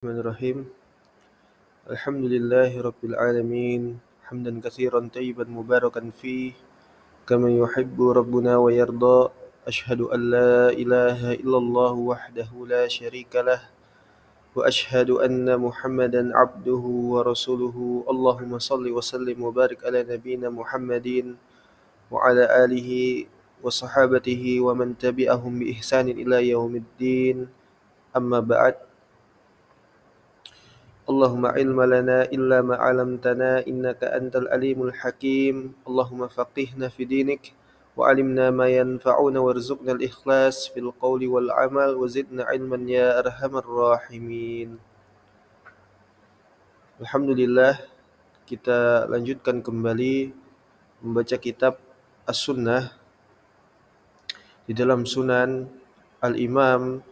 Bismillahirrahmanirrahim. Alhamdulillahi rabbil alamin. Hamdan katsiran tayyiban mubarakan fih kama yuhibbu rabbuna wa yarda. Ashhadu an la ilaha illallah wahdahu la syarika lah wa ashhadu anna Muhammadan abduhu wa rasuluhu. Allahumma salli wa sallim wa barik ala nabiyyina Muhammadin wa ala alihi wa sahabatihi wa man tabi'ahum bi ihsanin ila yaumiddin. Amma ba'd. اللهم علم لنا إلا ما علمتنا إنك أنت العليم الحكيم اللهم فقهنا في دينك وعلمنا ما ينفعنا وارزقنا الإخلاص في القول والعمل وزدنا علما يا أرحم الراحمين. Alhamdulillah, kita lanjutkan kembali membaca kitab As-Sunnah di dalam Sunan Al-Imam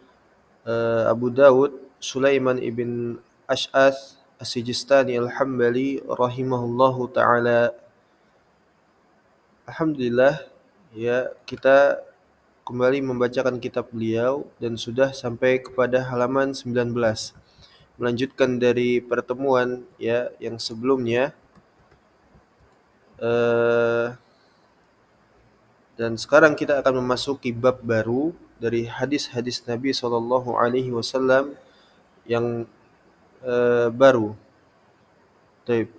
Abu Dawud Sulaiman ibn Ash'ath As-Sijistani Al-Hambali rahimahullahu ta'ala. Alhamdulillah, ya, kita kembali membacakan kitab beliau dan sudah sampai kepada halaman 19. Melanjutkan dari pertemuan ya yang sebelumnya. Dan sekarang kita akan memasuki bab baru dari hadis-hadis Nabi SAW yang baru. Baik.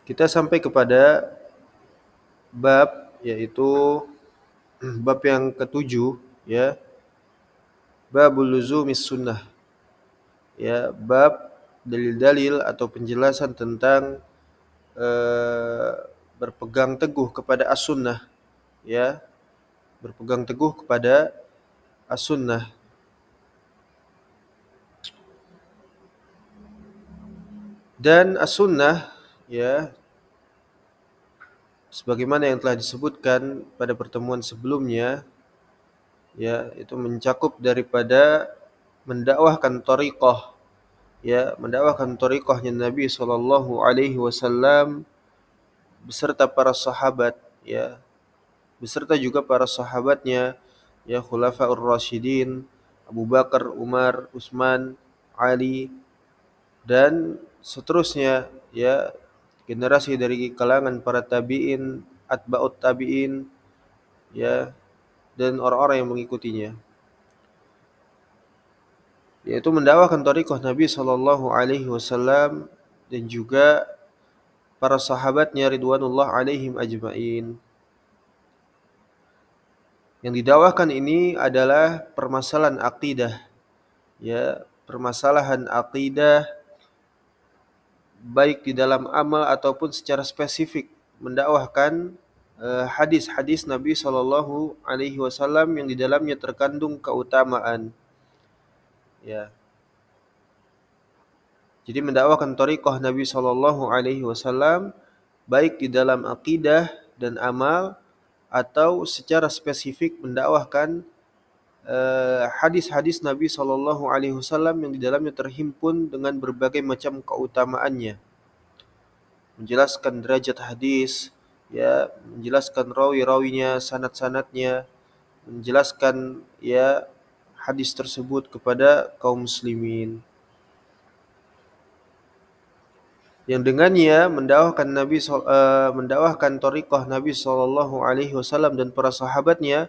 Kita sampai kepada bab yaitu bab yang ketujuh ya. Babul luzumis sunnah. Ya, bab dalil-dalil atau penjelasan tentang berpegang teguh kepada as-sunnah ya. Berpegang teguh kepada as-sunnah. Dan as-sunnah ya, sebagaimana yang telah disebutkan pada pertemuan sebelumnya ya, itu mencakup daripada mendakwahkan thariqah ya, mendakwahkan thariqahnya Nabi sallallahu alaihi wasallam beserta para sahabat ya, beserta juga para sahabatnya ya, khulafaur rasyidin Abu Bakar, Umar, Utsman, Ali dan seterusnya ya, generasi dari kalangan para tabi'in, atba'ut tabi'in ya, dan orang-orang yang mengikutinya, yaitu mendakwahkan thariqah Nabi sallallahu alaihi wasallam dan juga para sahabatnya ridwanullah alaihim ajmain. Yang didakwahkan ini adalah permasalahan akidah ya, permasalahan akidah baik di dalam amal ataupun secara spesifik mendakwahkan hadis-hadis Nabi sallallahu alaihi wasallam yang di dalamnya terkandung keutamaan ya. Jadi mendakwahkan thariqah Nabi sallallahu alaihi wasallam baik di dalam akidah dan amal atau secara spesifik mendakwahkan hadis-hadis Nabi sallallahu alaihi wasallam yang di dalamnya terhimpun dengan berbagai macam keutamaannya. Menjelaskan derajat hadis ya, menjelaskan rawi-rawinya, sanad-sanadnya, menjelaskan ya hadis tersebut kepada kaum muslimin. Yang dengannya mendakwahkan thariqah Nabi sallallahu alaihi wasallam dan para sahabatnya,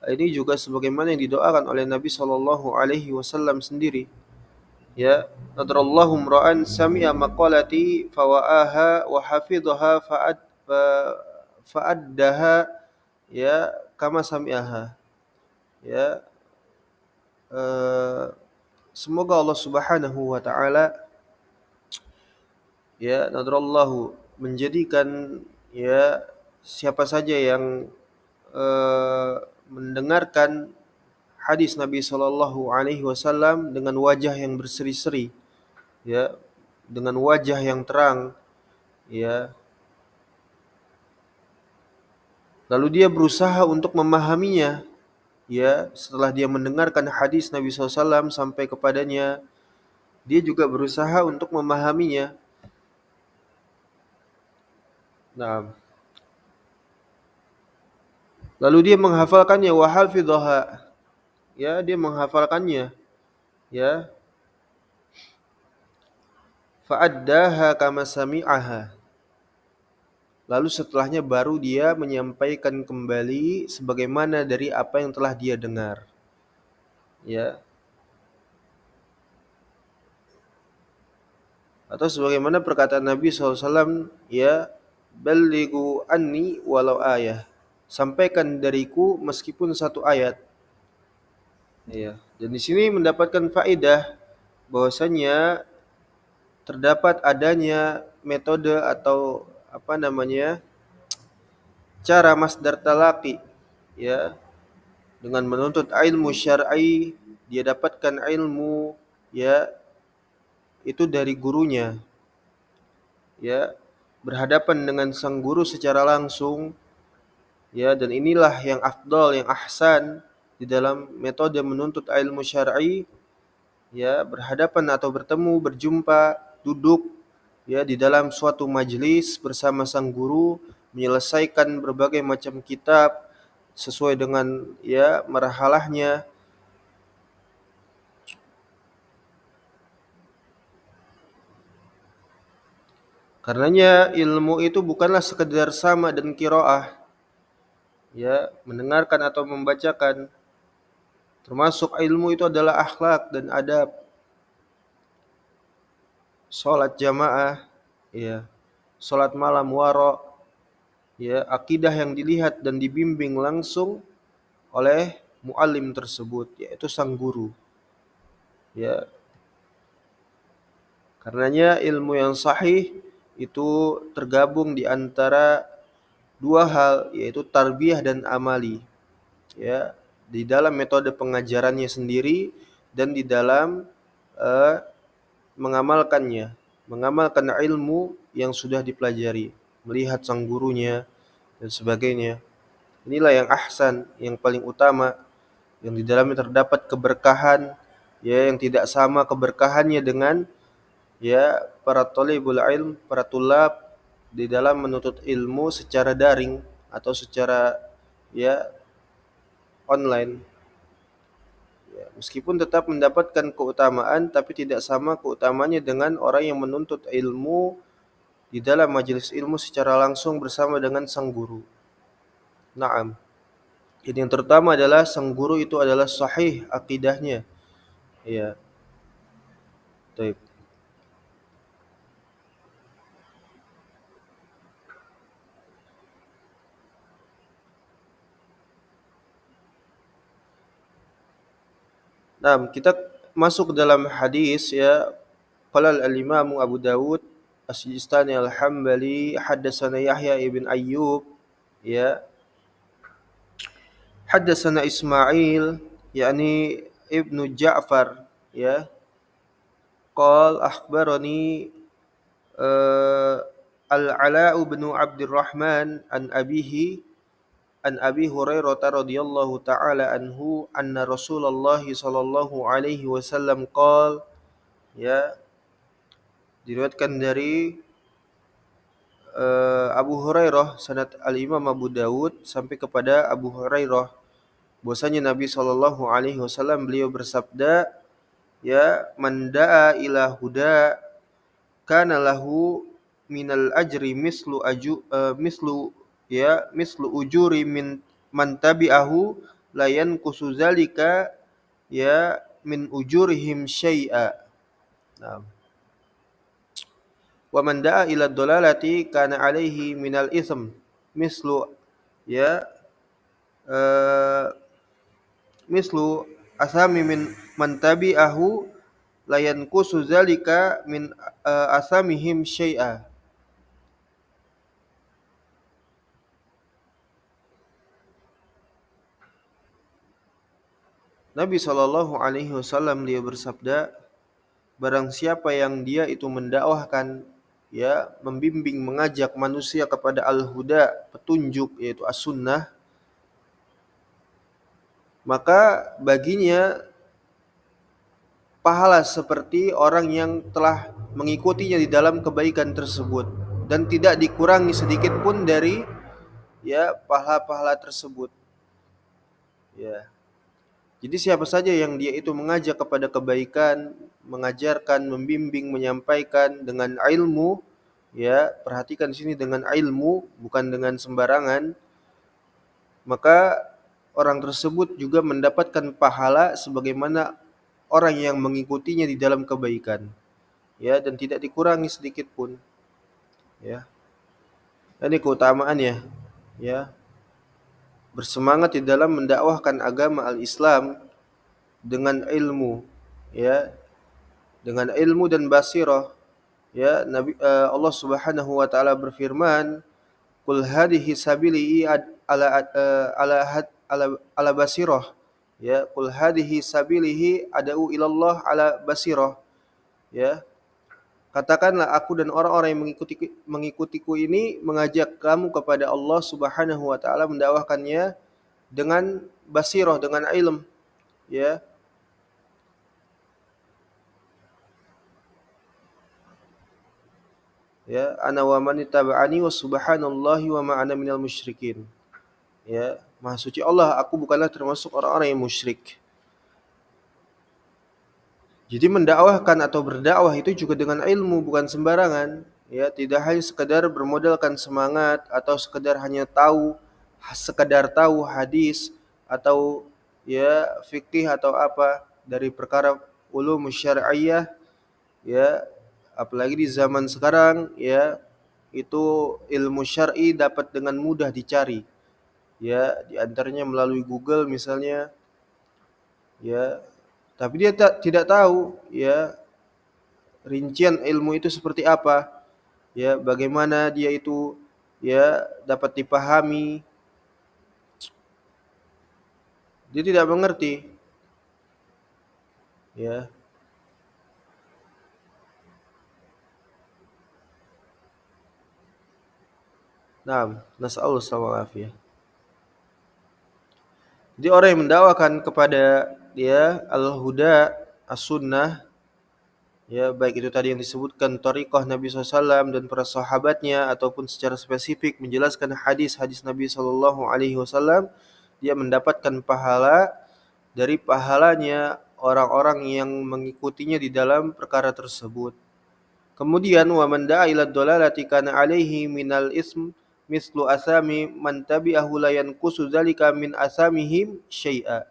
ini juga sebagaimana yang didoakan oleh Nabi sallallahu alaihi wasallam sendiri. Ya, nadrallahu imra'an sami'a maqalati fawa'aha wa hafidhaha fa'addaha ya kama sami'aha. Ya, semoga Allah Subhanahu wa taala ya, nadrallahu, menjadikan ya siapa saja yang mendengarkan hadis Nabi sallallahu alaihi wasallam dengan wajah yang berseri-seri ya, dengan wajah yang terang ya, lalu dia berusaha untuk memahaminya ya, setelah dia mendengarkan hadis Nabi SAW sampai kepadanya, dia juga berusaha untuk memahaminya. Nah, lalu dia menghafalkannya wa hafidhaha ya dia menghafalkannya, ya. Fa'addaha kama sami'aha. Lalu setelahnya baru dia menyampaikan kembali sebagaimana dari apa yang telah dia dengar. Ya. Atau sebagaimana perkataan Nabi SAW, ya, balighu anni walau ayah. Sampaikan dariku meskipun satu ayat. Ya. Dan di sini mendapatkan faedah bahwasanya terdapat adanya metode atau apa namanya, cara masdar talaqi, ya, dengan menuntut ilmu syar'i dia dapatkan ilmu, ya, itu dari gurunya, ya, berhadapan dengan sang guru secara langsung, ya, dan inilah yang afdal, yang ahsan di dalam metode menuntut ilmu syar'i, ya, berhadapan atau bertemu, berjumpa, duduk, ya, di dalam suatu majelis bersama sang guru, menyelesaikan berbagai macam kitab sesuai dengan, ya, marhalahnya. Karenanya ilmu itu bukanlah sekedar sama dan qiraah, ya, mendengarkan atau membacakan. Termasuk ilmu itu adalah akhlak dan adab, salat jamaah, ya, salat malam wara, ya, akidah yang dilihat dan dibimbing langsung oleh muallim tersebut, yaitu sang guru, ya. Karenanya ilmu yang sahih itu tergabung di antara dua hal, yaitu tarbiyah dan amali, ya, di dalam metode pengajarannya sendiri dan di dalam eh, mengamalkan ilmu yang sudah dipelajari, melihat sang gurunya dan sebagainya. Inilah yang ahsan, yang paling utama, yang di dalamnya terdapat keberkahan, ya, yang tidak sama keberkahannya dengan, ya, para thalibul ilm, para tulab di dalam menuntut ilmu secara daring atau secara, ya, online. Ya, meskipun tetap mendapatkan keutamaan, tapi tidak sama keutamanya dengan orang yang menuntut ilmu di dalam majelis ilmu secara langsung bersama dengan sang guru. Naam. Jadi yang terutama adalah sang guru itu adalah sahih akidahnya. Ya, baik. Nah, kita masuk ke dalam hadis, ya. Qala al-Imam Abu Dawud As-Sijistani Al-Hambali haddatsana Yahya ibn Ayyub, ya, haddatsana Ismail yakni Ibnu Ja'far, ya, qala akhbarani uh, Al-Ala bin Abdurrahman an abihi an Abi Hurairah radhiyallahu taala anhu anna Rasulullah sallallahu alaihi wasallam qala, ya, diriwayatkan dari Abu Hurairah, sanad Al-Imam Abu Dawud sampai kepada Abu Hurairah, bahwasanya Nabi sallallahu alaihi wasallam beliau bersabda, ya, man da'a ila huda kana lahu minal ajri mislu, ya, mislu ujuri min man tabi'ahu la yanqusu zalika, ya, min ujurihim syai'a. Nah, wa man da'a ila dhalalati kana alaihi minal ism mislu, ya, eh, mislu asami min man tabi'ahu la yanqusu zalika min asamihim syai'a. Nabi Shallallahu Alaihi Wasallam dia bersabda, barang siapa yang dia itu mendakwahkan, ya, membimbing, mengajak manusia kepada al-huda, petunjuk, yaitu as-sunnah, maka baginya pahala seperti orang yang telah mengikutinya di dalam kebaikan tersebut dan tidak dikurangi sedikit pun dari, ya, pahala-pahala tersebut, ya. Jadi siapa saja yang dia itu mengajak kepada kebaikan, mengajarkan, membimbing, menyampaikan dengan ilmu, ya, perhatikan di sini dengan ilmu, bukan dengan sembarangan, maka orang tersebut juga mendapatkan pahala sebagaimana orang yang mengikutinya di dalam kebaikan, ya, dan tidak dikurangi sedikit pun, ya. Ini keutamaannya, ya. Bersemangat di dalam mendakwahkan agama al-Islam dengan ilmu, ya, dengan ilmu dan basirah, ya. Allah Subhanahu wa taala berfirman, "Qul hadhihi sabili ala basirah." Ya, "Qul hadhihi sabilihi ad'u ilallah ala basirah." Ya, katakanlah aku dan orang-orang yang mengikutiku ini mengajak kamu kepada Allah Subhanahu wa taala, mendakwahkannya dengan basirah, dengan ilm, ya. Ya, ana wa man ittaba'ani wa subhanallahi wa ma ana minal musyrikin. Ya, Maha suci Allah, aku bukanlah termasuk orang-orang yang musyrik. Jadi mendakwahkan atau berdakwah itu juga dengan ilmu, bukan sembarangan. Ya, tidak hanya sekedar bermodalkan semangat atau sekedar hanya sekedar tahu hadis atau ya fikih atau apa dari perkara ulum syar'iyyah, ya, apalagi di zaman sekarang, ya, itu ilmu syar'i dapat dengan mudah dicari, ya, di antaranya melalui Google misalnya, ya, tapi dia tidak tahu, ya, rincian ilmu itu seperti apa, ya, bagaimana dia itu, ya, dapat dipahami, dia tidak mengerti, ya. Nah, nas'alullah alaihi. Jadi orang yang mendakwakan kepada dia al-huda, as-sunnah, ya, baik itu tadi yang disebutkan thariqah Nabi SAW dan para sahabatnya ataupun secara spesifik menjelaskan hadis-hadis Nabi SAW, dia mendapatkan pahala dari pahalanya orang-orang yang mengikutinya di dalam perkara tersebut. Kemudian wa man da'a ila dhalalati kana alaihi minal ism mislu asami man tabi'ahu la yanqusu dzalika min asamihim syai'a.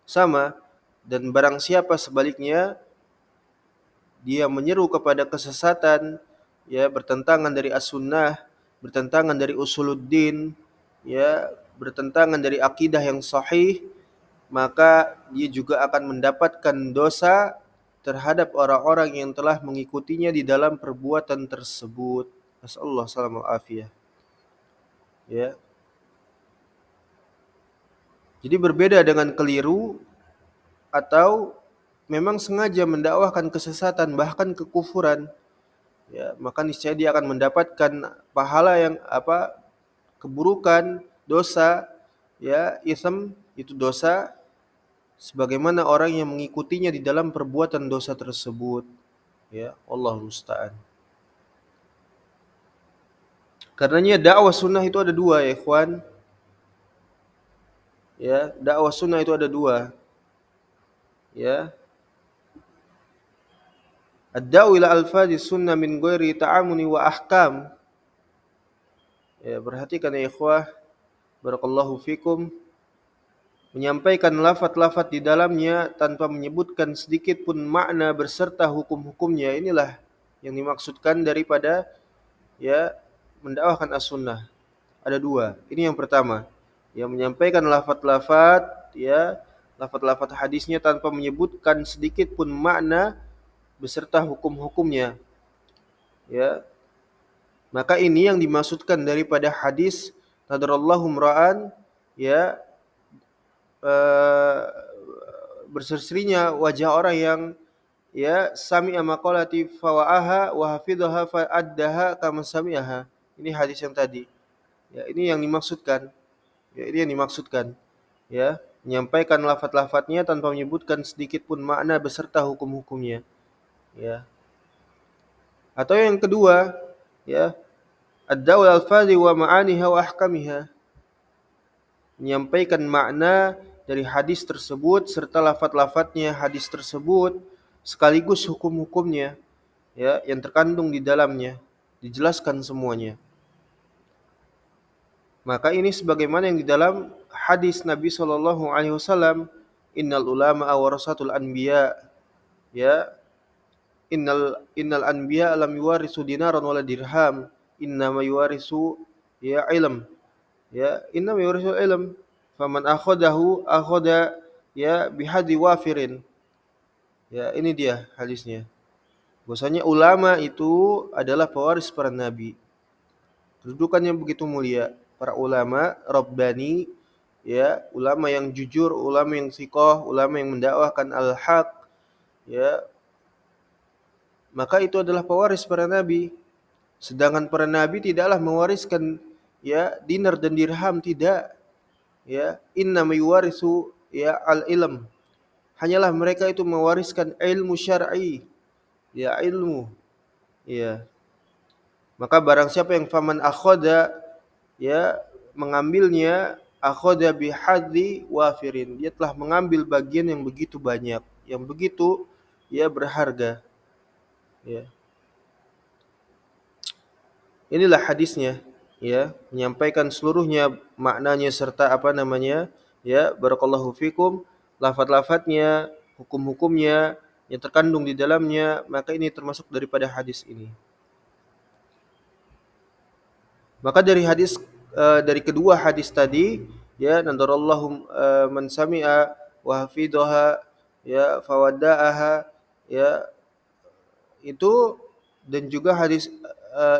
Sama, dan barang siapa sebaliknya dia menyeru kepada kesesatan, ya, bertentangan dari as-sunnah, bertentangan dari usuluddin, ya, bertentangan dari akidah yang sahih, maka dia juga akan mendapatkan dosa terhadap orang-orang yang telah mengikutinya di dalam perbuatan tersebut. Nasallahu salamul afiyah. Ya. Jadi berbeda dengan keliru atau memang sengaja mendakwahkan kesesatan bahkan kekufuran, ya, maka niscaya dia akan mendapatkan pahala yang keburukan, dosa, ya, ism itu dosa sebagaimana orang yang mengikutinya di dalam perbuatan dosa tersebut, ya. Allah musta'an. Karenanya dakwah sunnah itu ada dua, ya ikhwan. Ya, dakwah sunnah itu ada dua. Ya. Ad-da'u ila alfadhi sunnah min ghairi ta'amuni wa ahkam. Ya, perhatikan ya ikhwah, barakallahu fikum. Menyampaikan lafaz-lafaz di dalamnya tanpa menyebutkan sedikit pun makna beserta hukum-hukumnya, inilah yang dimaksudkan daripada, ya, mendakwahkan as-sunnah. Ada dua. Ini yang pertama, yang menyampaikan lafaz-lafaz, ya, lafaz-lafaz hadisnya tanpa menyebutkan sedikit pun makna beserta hukum-hukumnya, ya. Maka ini yang dimaksudkan daripada hadis nadarallahu mra'an, ya, berseri-serinya wajah orang yang, ya, sami'a maqalati fawa'aha wa hafidhaha fa'addaha kama sami'aha. Ini hadis yang tadi. Ya, ini yang dimaksudkan. Ya, ini yang dimaksudkan. Ya, menyampaikan lafaz-lafaznya tanpa menyebutkan sedikit pun makna beserta hukum-hukumnya. Ya. Atau yang kedua, ya, ad-da'wal al-fadhi wa ma'aniha wa ahkamiha. Menyampaikan makna dari hadis tersebut serta lafaz-lafaznya hadis tersebut sekaligus hukum-hukumnya ya yang terkandung di dalamnya dijelaskan semuanya. Maka ini sebagaimana yang di dalam hadis Nabi Shallallahu Alaihi Wasallam, Innal ulama warasatul anbiya, ya innal anbiya lam yuwarisu dinaran wala dirham, innama yuwarisu ya ilm, ya innama yuwarisu ilm, faman akhadahu akhada ya bihadi wafirin. Ya ini dia hadisnya. Bahwasanya ulama itu adalah pewaris para nabi. Kedudukannya begitu mulia. Para ulama rabbani, ya ulama yang jujur, ulama yang thiqah, ulama yang mendakwahkan al-haq, ya maka itu adalah pewaris para nabi. Sedangkan para nabi tidaklah mewariskan ya dinar dan dirham, tidak. Ya, inna yuwarisu ya al-ilm. Hanyalah mereka itu mewariskan ilmu syar'i, ya ilmu. Ya. Maka barang siapa yang faman akhada ya mengambilnya akhadha bihadzi wafirin, dia telah mengambil bagian yang begitu banyak, yang begitu ya berharga, ya. Inilah hadisnya, ya, menyampaikan seluruhnya maknanya serta apa namanya, ya, barakallahu fikum, lafaz-lafaznya, hukum-hukumnya yang terkandung di dalamnya, maka ini termasuk daripada hadis ini. Maka dari kedua hadis tadi, ya nadarallahu man sami'a wa hafidhaha ya fawadda'aha, ya itu, dan juga hadis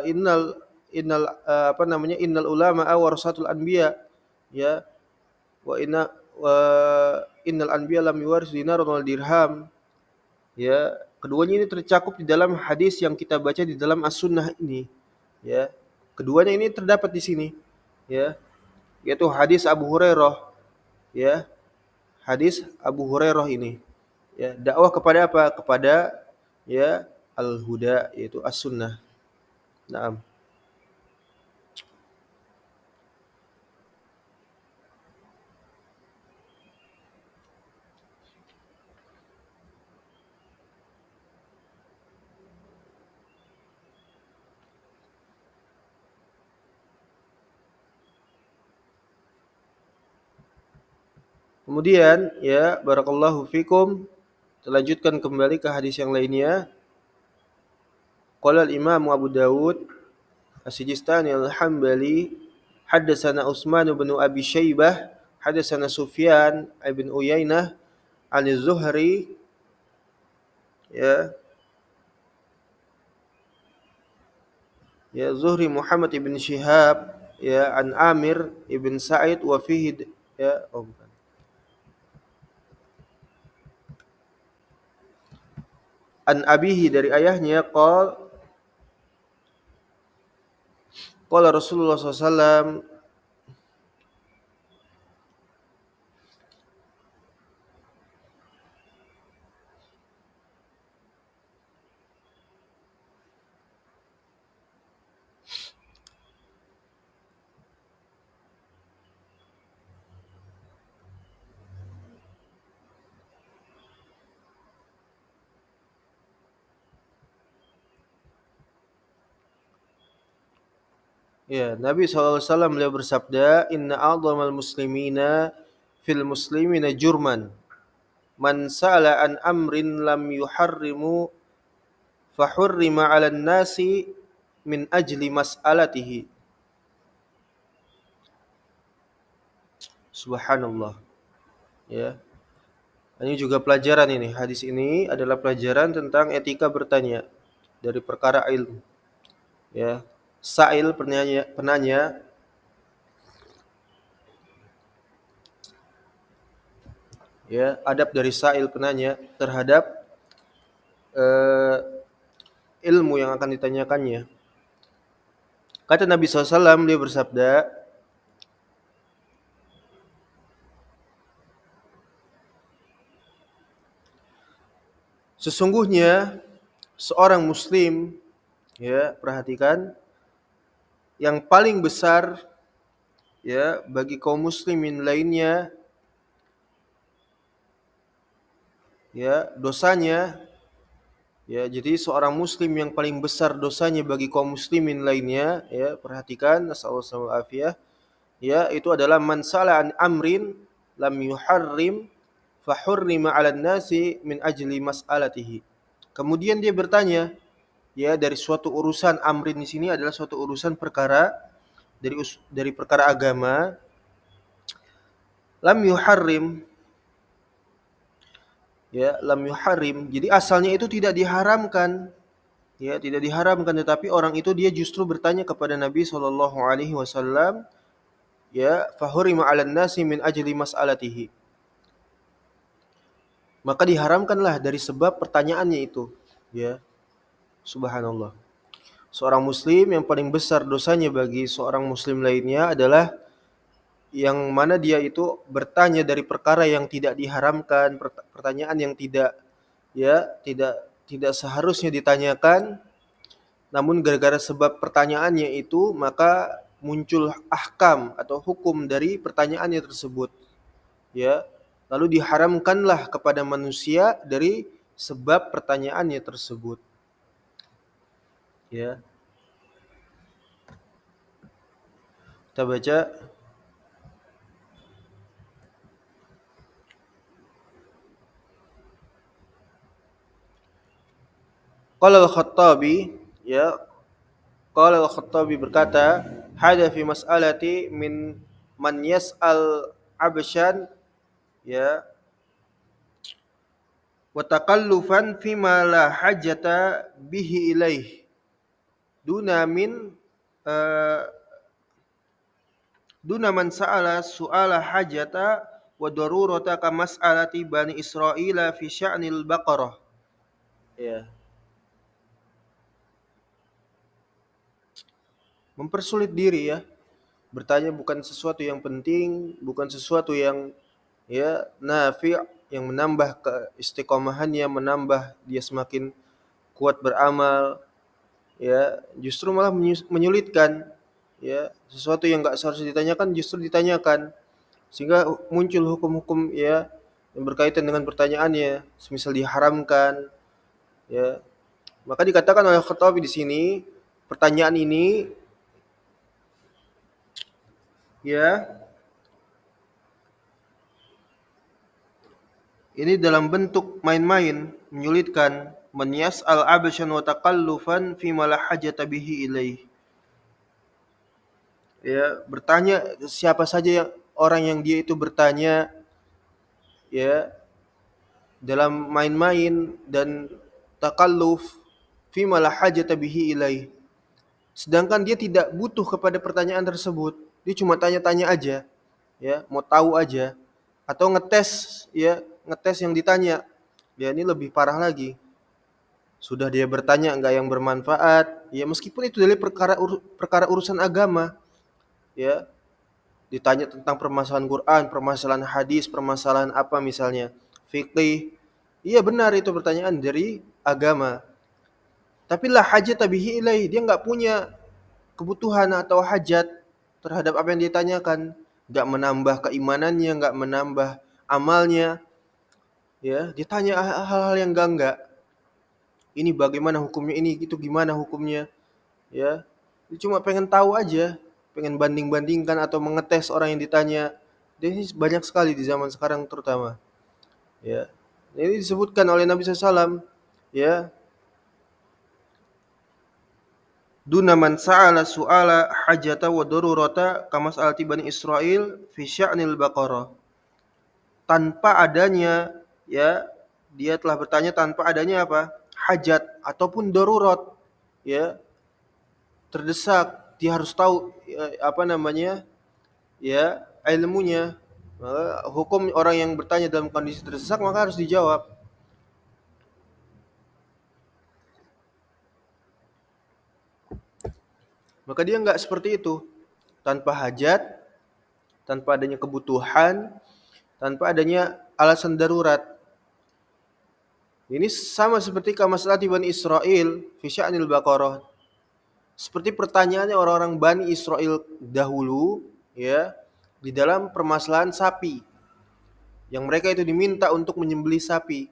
innal innal apa namanya innal ulama warasatul anbiya, ya wa inna wa innal anbiya lam yuwaris dinaran wal dirham, ya keduanya ini tercakup di dalam hadis yang kita baca di dalam as-sunnah ini, ya keduanya ini terdapat di sini, ya yaitu hadis Abu Hurairah, ya hadis Abu Hurairah ini, ya dakwah kepada apa, kepada ya al-huda, yaitu as-sunnah. Naam. Kemudian ya barakallahu fikum, terlanjutkan kembali ke hadis yang lainnya. Qala al-Imam Abu Dawud As-Sijistani Al-Hambali, haddatsana Utsman bin Abi Syaibah, haddatsana Sufyan bin Uyainah an Az-Zuhri, ya Zuhri Muhammad ibn Shihab, ya an Amir ibn Sa'id wa fihi, ya bukan. An abihi, dari ayahnya, qala Rasulullah SAW, ya Nabi SAW beliau bersabda, inna a'dhamal muslimina fil muslimina jurman man sa'ala an amrin lam yuharrimu fahurrima 'alan nasi min ajli mas'alatihi. Subhanallah. Ya. Ini juga pelajaran ini. Hadis ini adalah pelajaran tentang etika bertanya dari perkara ilmu. Ya. Sa'il, penanya, ya, adab dari sa'il, penanya terhadap uh, ilmu yang akan ditanyakannya. Kata Nabi SAW, dia bersabda, sesungguhnya seorang muslim, ya perhatikan, yang paling besar ya bagi kaum muslimin lainnya ya dosanya, ya jadi seorang muslim yang paling besar dosanya bagi kaum muslimin lainnya, ya perhatikan, nasallallahu alaihi, ya itu adalah man sala an amrin lam yuharrim fa hurrima 'alan nasi min ajli mas'alatihi. Kemudian dia bertanya, ya dari suatu urusan, amrin di sini adalah suatu urusan perkara dari perkara agama, lam yuharrim, ya lam yuharrim. Jadi asalnya itu tidak diharamkan, ya tidak diharamkan, tetapi orang itu dia justru bertanya kepada Nabi sallallahu alaihi wasallam, ya fahurima 'alan nasi min ajli mas'alatihi. Maka diharamkanlah dari sebab pertanyaannya itu, ya subhanallah. Seorang muslim yang paling besar dosanya bagi seorang muslim lainnya adalah yang mana dia itu bertanya dari perkara yang tidak diharamkan, pertanyaan yang tidak, ya tidak seharusnya ditanyakan, namun gara-gara sebab pertanyaannya itu maka muncul ahkam atau hukum dari pertanyaannya tersebut, ya lalu diharamkanlah kepada manusia dari sebab pertanyaannya tersebut, ya kita baca. Qala al-Khattabi, ya qala al-Khattabi berkata, hada fi mas'alati min man yas'al abshan, ya wa taqallufan fima la hajata bihi ilaih duna min uh, duna man sa'ala su'ala hajata wa darurata ka mas'alati bani Israila fi sya'nil baqarah, ya mempersulit diri, ya bertanya bukan sesuatu yang penting, bukan sesuatu yang, ya nafi', yang menambah keistiqomahannya, menambah dia semakin kuat beramal, ya justru malah menyulitkan, ya sesuatu yang enggak seharusnya ditanyakan justru ditanyakan, sehingga muncul hukum-hukum, ya yang berkaitan dengan pertanyaannya, semisal diharamkan, ya maka dikatakan oleh Khattabi di sini, pertanyaan ini, ya ini dalam bentuk main-main, menyulitkan, man yas'al abshan wa taqallufan fi ma la hajata bihi ilaih. Ya, bertanya siapa saja yang orang yang dia itu bertanya, ya dalam main-main dan takalluf fi ma la hajata bihi ilaih. Sedangkan dia tidak butuh kepada pertanyaan tersebut. Dia cuma tanya-tanya aja, ya, mau tahu aja, atau ngetes, ya, ngetes yang ditanya. Ya ini lebih parah lagi. Sudah dia bertanya enggak yang bermanfaat, ya meskipun itu dari perkara urusan agama, ya. Ditanya tentang permasalahan Quran, permasalahan hadis, permasalahan apa misalnya, fikih. Iya benar itu pertanyaan dari agama. Tapi la hajat bihi ilaih, dia enggak punya kebutuhan atau hajat terhadap apa yang ditanyakan, enggak menambah keimanannya, enggak menambah amalnya, ya. Ditanya hal-hal yang enggak. Ini bagaimana hukumnya, ini itu gimana hukumnya, ya. Dia cuma pengen tahu aja, pengen banding-bandingkan atau mengetes orang yang ditanya. Dan ini banyak sekali di zaman sekarang terutama, ya. Ini disebutkan oleh Nabi SAW, ya. Duna man sa'ala su'ala hajata wa darurata kama sa'alati bani Israel fi sya'nil baqarah. Tanpa adanya, ya, dia telah bertanya tanpa adanya apa? Hajat ataupun darurat, ya. Terdesak, dia harus tahu, ya, apa namanya? Ya, ilmunya. Maka hukum orang yang bertanya dalam kondisi terdesak maka harus dijawab. Maka dia enggak seperti itu. Tanpa hajat, tanpa adanya kebutuhan, tanpa adanya alasan darurat. Ini sama seperti kamaslati Bani Israel fi sya'nil Baqarah. Seperti pertanyaannya orang-orang Bani Israel dahulu, ya, di dalam permasalahan sapi. Yang mereka itu diminta untuk menyembelih sapi.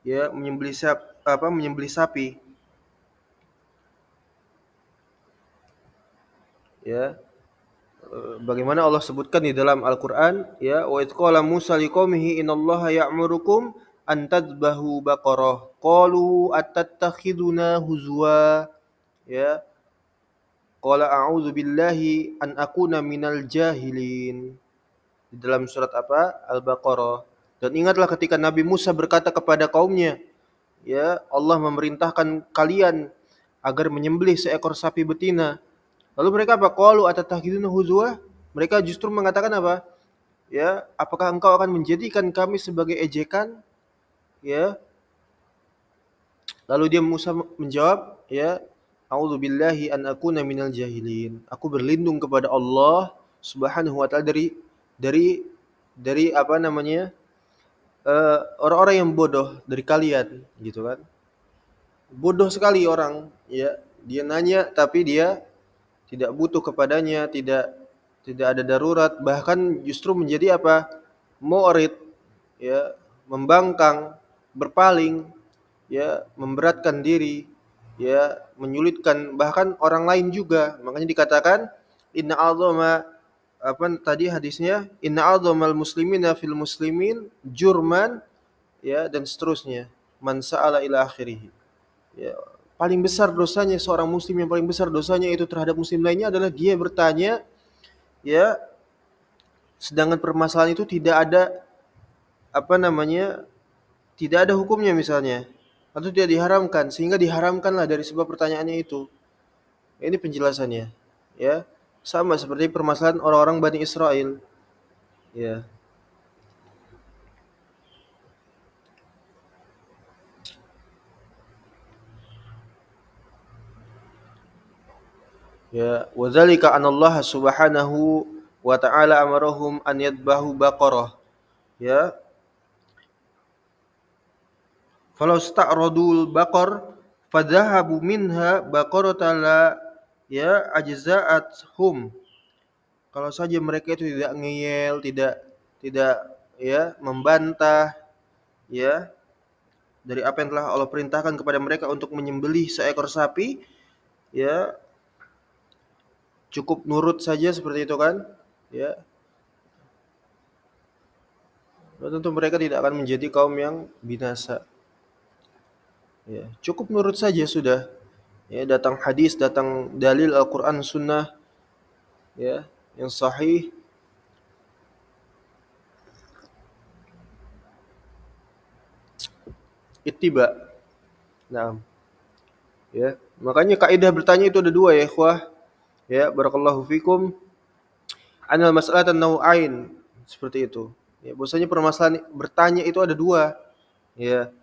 ya, menyembelih sapi, ya. Bagaimana Allah sebutkan di dalam Al-Qur'an, ya, wa idz qala Musa liqaumihi innallaha ya'murukum an tadhbahu baqarah qalu atattakhiduna huzwa, ya, qala a'udzu billahi an akuna minal jahilin. Di dalam surat apa? Al-Baqarah. Dan ingatlah ketika Nabi Musa berkata kepada kaumnya, ya, Allah memerintahkan kalian agar menyembelih seekor sapi betina. Lalu mereka apa? Qalu atattakhiduna huzwa? Mereka justru mengatakan apa? Ya, apakah engkau akan menjadikan kami sebagai ejekan? Ya. Lalu dia Musa menjawab, ya, a'udzubillahi an akuna minal jahilin. Aku berlindung kepada Allah Subhanahu wa taala dari apa namanya? Orang-orang yang bodoh dari kalian, gitu kan. Bodoh sekali orang, ya. Dia nanya tapi dia tidak butuh kepadanya, tidak ada darurat, bahkan justru menjadi apa? Mu'rid, ya, membangkang, berpaling, ya, memberatkan diri, ya, menyulitkan bahkan orang lain juga. Makanya dikatakan inna a'zama, apa tadi hadisnya, inna a'zamal muslimina fil muslimin jurman, ya, dan seterusnya. Man sa'ala ila akhirih. Ya, paling besar dosanya seorang muslim, yang paling besar dosanya itu terhadap muslim lainnya adalah dia bertanya, ya, sedangkan permasalahan itu tidak ada apa namanya, tidak ada hukumnya misalnya, atau tidak diharamkan, sehingga diharamkanlah dari sebab pertanyaannya itu. Ini penjelasannya, ya. Sama seperti permasalahan orang-orang Bani Israel, ya. Ya, wa dzalika anallaha subhanahu wa ta'ala amarahum an yadbahu baqarah, ya. Falau sta'radul baqar fadhahabu minha baqaratan la, ya, ajza'at hum. Kalau saja mereka itu tidak ngeyel, tidak ya membantah, ya, dari apa yang telah Allah perintahkan kepada mereka untuk menyembelih seekor sapi, ya, cukup nurut saja seperti itu kan, ya. Tentu mereka tidak akan menjadi kaum yang binasa. Ya, cukup nurut saja sudah. Ya, datang hadis, datang dalil Al-Qur'an Sunnah, ya, yang sahih, ittiba. Nah, ya. Makanya kaidah bertanya itu ada dua ya, ikhwah. Ya, barakallahu fikum. Anal mas'alatan nau'ain, seperti itu. Ya, bahwasanya permasalahan bertanya itu ada dua. Ya.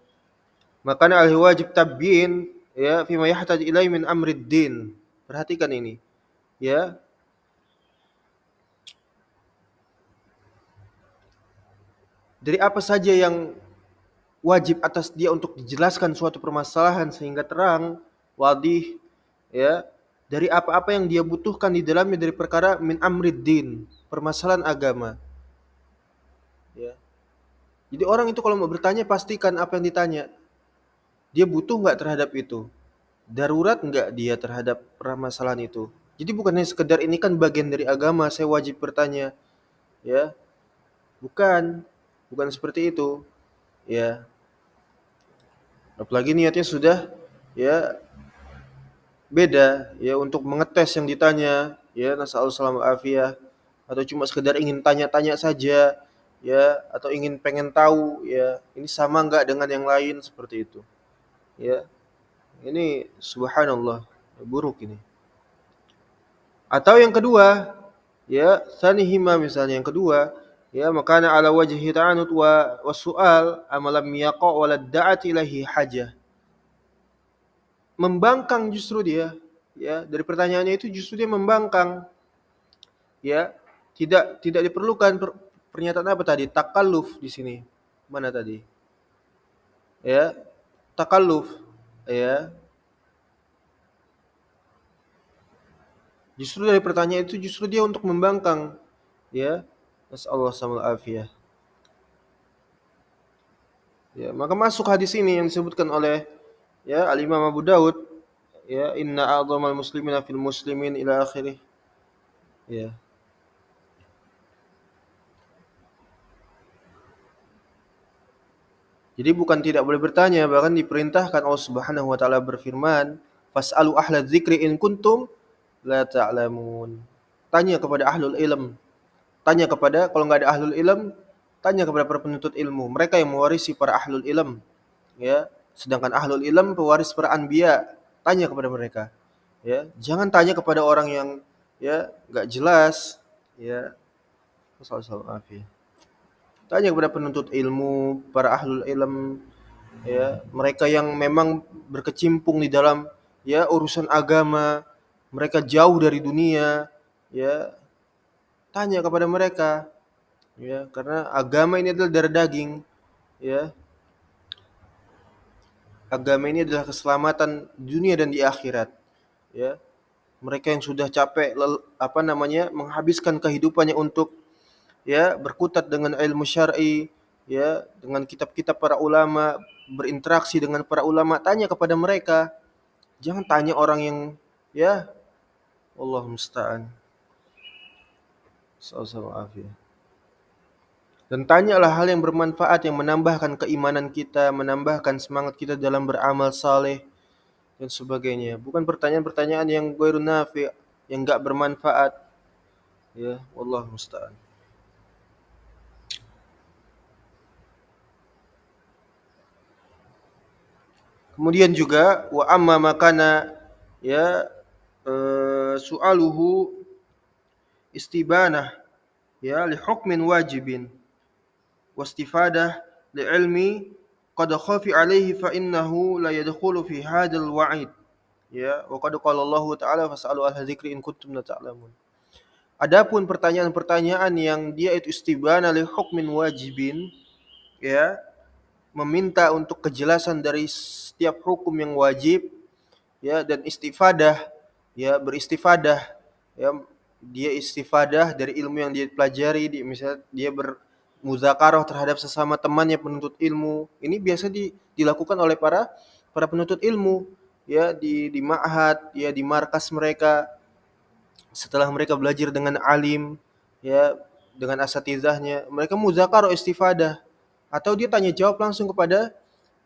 Makanya ahli wajib tabyin, ya, fima yahtaj ilai min amrid din. Perhatikan ini. Ya. Dari apa saja yang wajib atas dia untuk dijelaskan suatu permasalahan sehingga terang, wadih, ya, dari apa-apa yang dia butuhkan di dalamnya dari perkara min amrid din, permasalahan agama, ya. Jadi orang itu kalau mau bertanya pastikan apa yang ditanya dia butuh nggak terhadap itu, darurat nggak dia terhadap permasalahan itu. Jadi bukannya sekedar ini kan bagian dari agama saya wajib bertanya, ya, bukan, bukan seperti itu, ya. Apalagi niatnya sudah, ya, beda, ya, untuk mengetes yang ditanya, ya, nasallahu salam afiyah, atau cuma sekedar ingin tanya-tanya saja, ya, atau ingin pengen tahu, ya, ini sama enggak dengan yang lain seperti itu, ya. Ini subhanallah, buruk ini. Atau yang kedua, ya, sanihima misalnya yang kedua, ya, makana ala wajhi ta'anud wa wasu'al amalam yaqa wa ladda'at ilahi hajah. Membangkang justru dia, ya, dari pertanyaannya itu justru dia membangkang, ya, tidak diperlukan pernyataan apa tadi, takalluf di sini, mana tadi, ya, takalluf, ya, justru dari pertanyaan itu justru dia untuk membangkang, ya, nasallahu alaihi afiyah. Ya, maka masuk hadis ini yang disebutkan oleh ya Al-Imam Abu Daud, ya inna a'dhamal muslimina fil muslimin ila akhirih. Ya. Jadi bukan tidak boleh bertanya, bahkan diperintahkan Allah Subhanahu wa taala berfirman, "Fas'alu ahla dzikri in kuntum la ta'lamun." Tanya kepada ahlul ilm. Tanya kepada, kalau nggak ada ahlul ilm, tanya kepada para penuntut ilmu. Mereka yang mewarisi para ahlul ilm, ya. Sedangkan ahlul ilm pewaris para anbiya. Tanya kepada mereka, ya. Jangan tanya kepada orang yang ya nggak jelas, ya. Wassalamualaikum. Tanya kepada penuntut ilmu, para ahlul ilm, ya, mereka yang memang berkecimpung di dalam ya urusan agama, mereka jauh dari dunia, ya, tanya kepada mereka, ya, karena agama ini adalah darah daging, ya. Agama ini adalah keselamatan dunia dan di akhirat, ya. Mereka yang sudah capek menghabiskan kehidupannya untuk ya berkutat dengan ilmu syar'i, ya, dengan kitab-kitab para ulama, berinteraksi dengan para ulama, tanya kepada mereka. Jangan tanya orang yang ya Allah musta'an. Sallallahu alaihi. Dan tanyalah hal yang bermanfaat yang menambahkan keimanan kita, menambahkan semangat kita dalam beramal saleh dan sebagainya. Bukan pertanyaan-pertanyaan yang ghairun nafi', yang enggak bermanfaat. Ya, Allah musta'an. Kemudian juga wa amma makana ya su'aluhu istibanah ya li hukmin wajibin wastifadah li ilmi qad khafi alaihi fa innahu la yadkhulu fi hadzal wa'id ya wa qad qala Allah taala fas'alu ahla dzikri in kuntum la ta'lamun. Adapun pertanyaan-pertanyaan yang dia itu istibana li hukmin wajibin, ya, meminta untuk kejelasan dari setiap hukum yang wajib, ya, dan istifadah, ya, beristifadah, ya, dia istifadah dari ilmu yang dia pelajari, misalnya dia bermuzakarah terhadap sesama temannya penuntut ilmu. Ini biasa dilakukan oleh para penuntut ilmu, ya, di ma'had, ya, di markas mereka. Setelah mereka belajar dengan alim, ya, dengan asatizahnya, mereka muzakarah istifadah, atau dia tanya jawab langsung kepada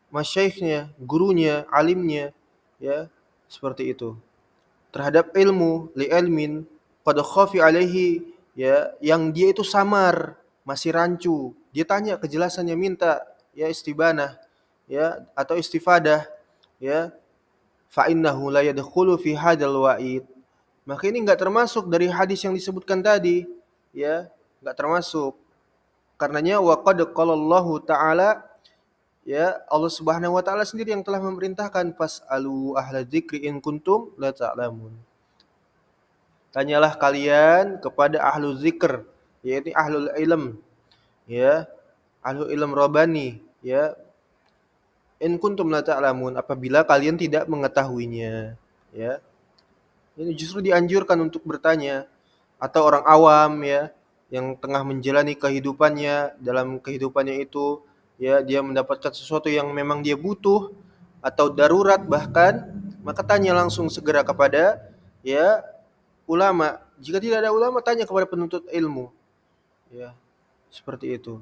masyaikhnya, gurunya, alimnya, ya, seperti itu. Terhadap ilmu, li ilmin qad khafi alaihi, ya, yang dia itu samar, masih rancu. Dia tanya kejelasannya, minta ya istibanah, ya, atau istifadah, ya, fa innahu la yadkhulu fi hadzal wa'id. Maka ini enggak termasuk dari hadis yang disebutkan tadi, ya, enggak termasuk. Karenanya wa qad qala Allah taala, ya, Allah Subhanahu wa taala sendiri yang telah memerintahkan fasalu ahla dzikri in kuntum la ta'lamun. Tanyalah kalian kepada ahlu zikr, yaitu ahlul ilm, ya, ahlul ilm rabbani, ya, in kuntum la ta'lamun, apabila kalian tidak mengetahuinya, ya. Ini justru dianjurkan untuk bertanya, atau orang awam, ya, yang tengah menjalani kehidupannya, dalam kehidupannya itu, ya, dia mendapatkan sesuatu yang memang dia butuh atau darurat bahkan, maka tanya langsung segera kepada ya ulama. Jika tidak ada ulama, tanya kepada penuntut ilmu, ya, seperti itu,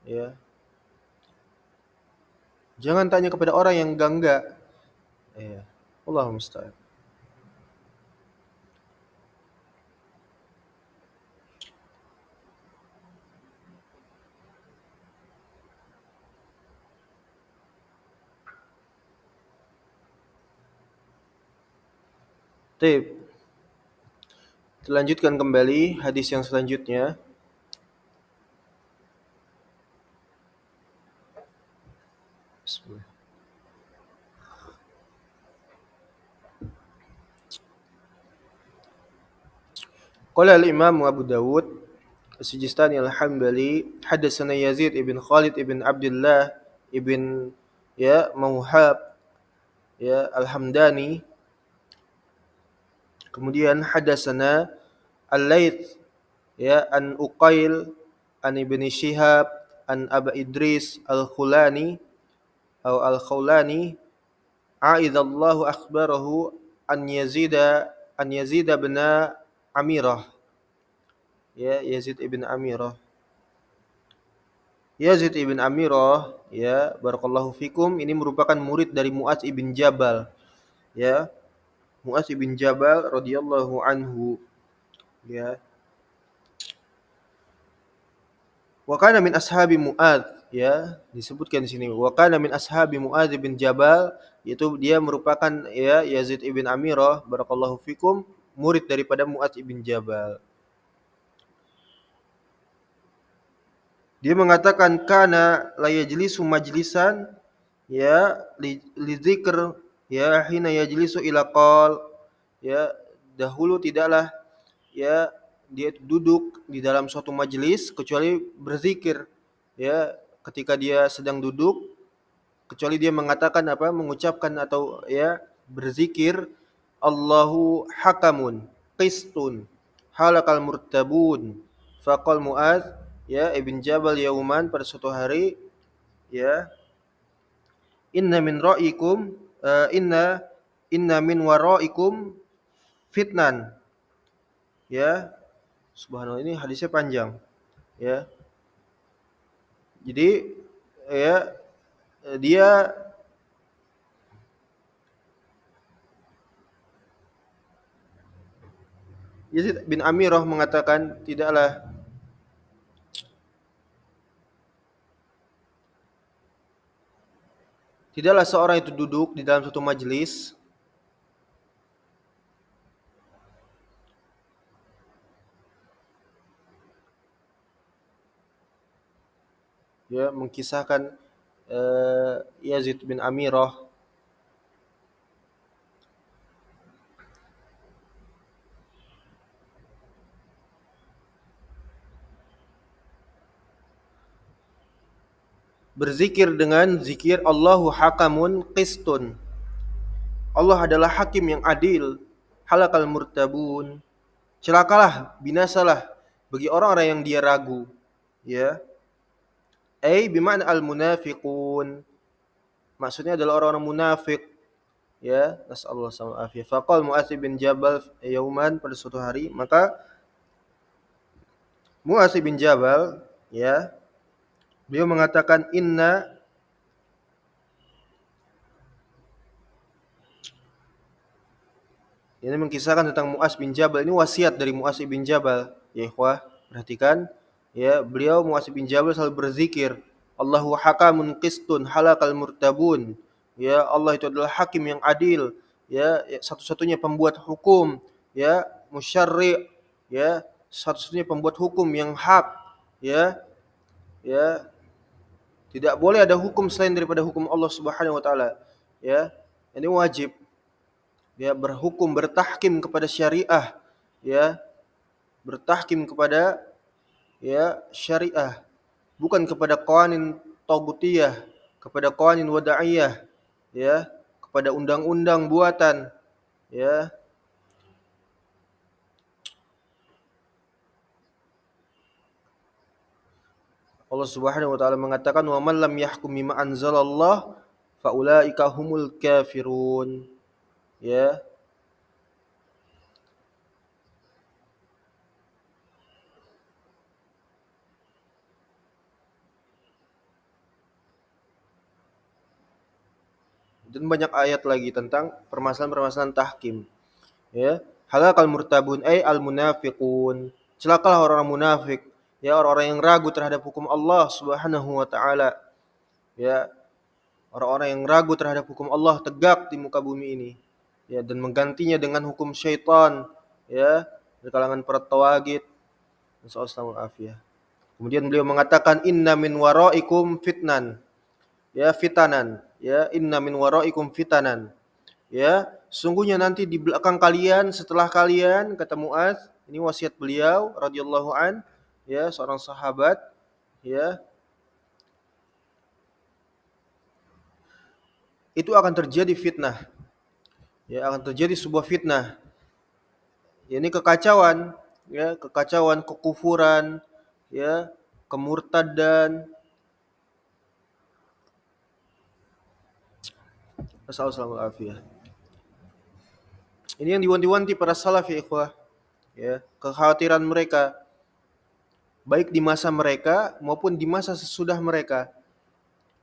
ya. Jangan tanya kepada orang yang enggak, ya. Allah musta'an. Baik. Lanjutkan kembali hadis yang selanjutnya. Bismillah. Qala al-Imam Abu Dawud As-Sijistani al-Hambali hadatsana Yazid ibn Khalid ibn Abdullah ibn ya Mauhab, ya, Al-Hamdani. Kemudian hadatsana Al-Laits, ya, an Uqail an Ibn Shihab an Aba Idris Al-Khulani atau Al-Khawlani a'idallahu akhbarahu an Yazid bin Amirah, ya, Yazid ibn Amirah. Yazid ibn Amirah, ya, barakallahu fikum, ini merupakan murid dari Mu'adz ibn Jabal, ya. Mu'adz ibn Jabal radhiyallahu anhu, ya. Wa kana min ashabi Mu'adz, ya, disebutkan di sini wa kana min ashabi Mu'adz bin Jabal, yaitu dia merupakan, ya, Yazid ibn Amirah barakallahu fikum, murid daripada Mu'adz ibn Jabal. Dia mengatakan kana la yajlisu majlisan, ya, li dzikr, ya, hina yajlisu ila qal, ya, dahulu tidaklah, ya, dia duduk di dalam suatu majelis kecuali berzikir, ya, ketika dia sedang duduk kecuali dia mengatakan apa, mengucapkan atau, ya, berzikir, Allahu hakamun qistun halakal murtabun. Faqal Mu'adz, ya, ibn Jabal yauman, pada suatu hari, ya, inna min ra'ikum inna min wara'ikum fitnan, ya, subhanallah, ini hadisnya panjang, ya. Jadi, ya, dia Yazid bin Amirah mengatakan tidaklah seorang itu duduk di dalam suatu majelis, ya, mengkisahkan Yazid bin Amirah berzikir dengan zikir Allahu hakamun qistun. Allah adalah hakim yang adil. Halakal murtabun. Celakalah, binasalah bagi orang-orang yang dia ragu, ya. Bima'na al-munafiqun. Maksudnya adalah orang-orang munafik, ya. Nasallahu alaihi wasallam. Faqal Mu'adz bin Jabal yauman, pada suatu hari, maka Mu'adz bin Jabal, ya, beliau mengatakan ini mengkisahkan tentang Mu'adz bin Jabal. Ini wasiat dari Mu'adz bin Jabal, ya ikhwah, perhatikan, ya, beliau Mu'adz bin Jabal selalu berzikir, Allahu hakamun qistun halakal murtabun, ya, Allah itu adalah hakim yang adil, ya, satu-satunya pembuat hukum, ya, musyarri', ya, satu-satunya pembuat hukum yang hak, ya, ya, tidak boleh ada hukum selain daripada hukum Allah Subhanahu wa taala, ya. Ini wajib, ya, berhukum, bertahkim kepada syariah, ya, bertahkim kepada, ya, syariah, bukan kepada qawanin tagutiyah, kepada qawanin wada'iyah, ya, kepada undang-undang buatan, ya. Allah Subhanahu wa taala mengatakan wa man lam yahkum bima anzalallah faulaika humul kafirun, ya. Dan banyak ayat lagi tentang permasalahan-permasalahan tahkim, ya. Halakal murtabun al munafiqun. Celakalah orang-orang munafik, ya, orang-orang yang ragu terhadap hukum Allah Subhanahu wa taala, ya. Orang-orang yang ragu terhadap hukum Allah tegak di muka bumi ini, ya, dan menggantinya dengan hukum syaitan, ya, dari kalangan para tawagid. Nasallallahu alaihi. Kemudian beliau mengatakan inna min waraikum fitnan, ya, fitanan, ya, inna min waraikum fitanan, ya, sungguhnya nanti di belakang kalian, setelah kalian, kata Mu'adz, ini wasiat beliau radhiyallahu an, ya, seorang sahabat, ya, itu akan terjadi fitnah, ya, akan terjadi sebuah fitnah, ya, ini kekacauan, ya, kekacauan, kekufuran, ya, kemurtadan, Assalamualaikum. Ini yang diwanti-wanti para salaf ya ikhwah, ya, kekhawatiran mereka baik di masa mereka maupun di masa sesudah mereka.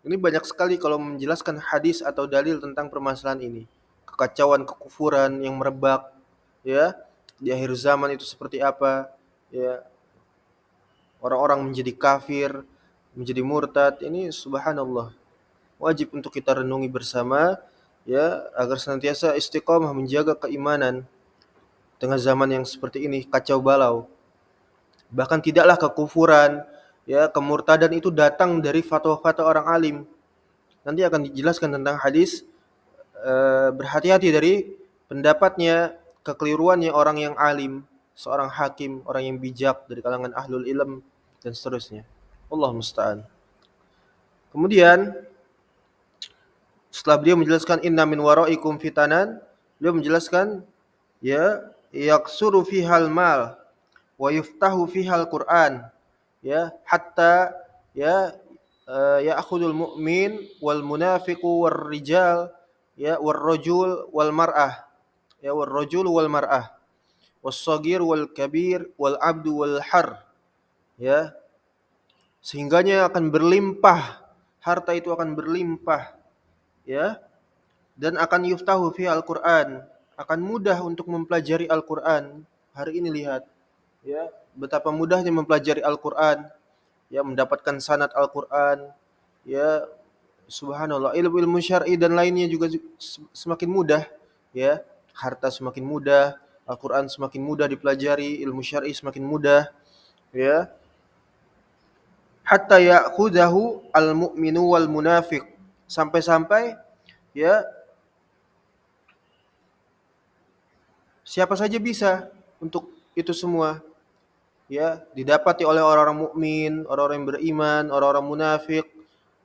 Ini banyak sekali kalau menjelaskan hadis atau dalil tentang permasalahan ini. Kekacauan, kekufuran yang merebak, ya, di akhir zaman itu seperti apa, ya, orang-orang menjadi kafir, menjadi murtad. Ini subhanallah. Wajib untuk kita renungi bersama, ya, agar senantiasa istiqomah menjaga keimanan tengah zaman yang seperti ini kacau balau. Bahkan tidaklah kekufuran, ya, kemurtadan itu datang dari fatwa-fatwa orang alim. Nanti akan dijelaskan tentang hadis, berhati-hati dari pendapatnya, kekeliruannya orang yang alim, seorang hakim, orang yang bijak dari kalangan ahlul ilm dan seterusnya. Allah musta'an. Kemudian setelah beliau menjelaskan inna min waraikum fitanan, beliau menjelaskan, ya, yaksuru fihal mal wa yuftahu fihal Qur'an, ya, hatta, ya, ya'khudul mu'min wal munafiqu war rijal, ya, war rajul wal mar'ah, ya, war rajul wal mar'ah was sagir wal kabir wal abdu wal har, ya, sehingganya akan berlimpah, harta itu akan berlimpah, ya, dan akan yuftahu fi Al-Qur'an, akan mudah untuk mempelajari Al-Qur'an. Hari ini lihat, ya, betapa mudahnya mempelajari Al-Qur'an, ya, mendapatkan sanad Al-Qur'an, ya, subhanallah, ilmu-ilmu syar'i dan lainnya juga semakin mudah, ya, harta semakin mudah, Al-Qur'an semakin mudah dipelajari, ilmu syar'i semakin mudah, ya, hatta ya'khudahu al-mu'minu wal munafiq, sampai-sampai, ya, siapa saja bisa untuk itu semua, ya, didapati oleh orang-orang mukmin, orang-orang yang beriman, orang-orang munafik,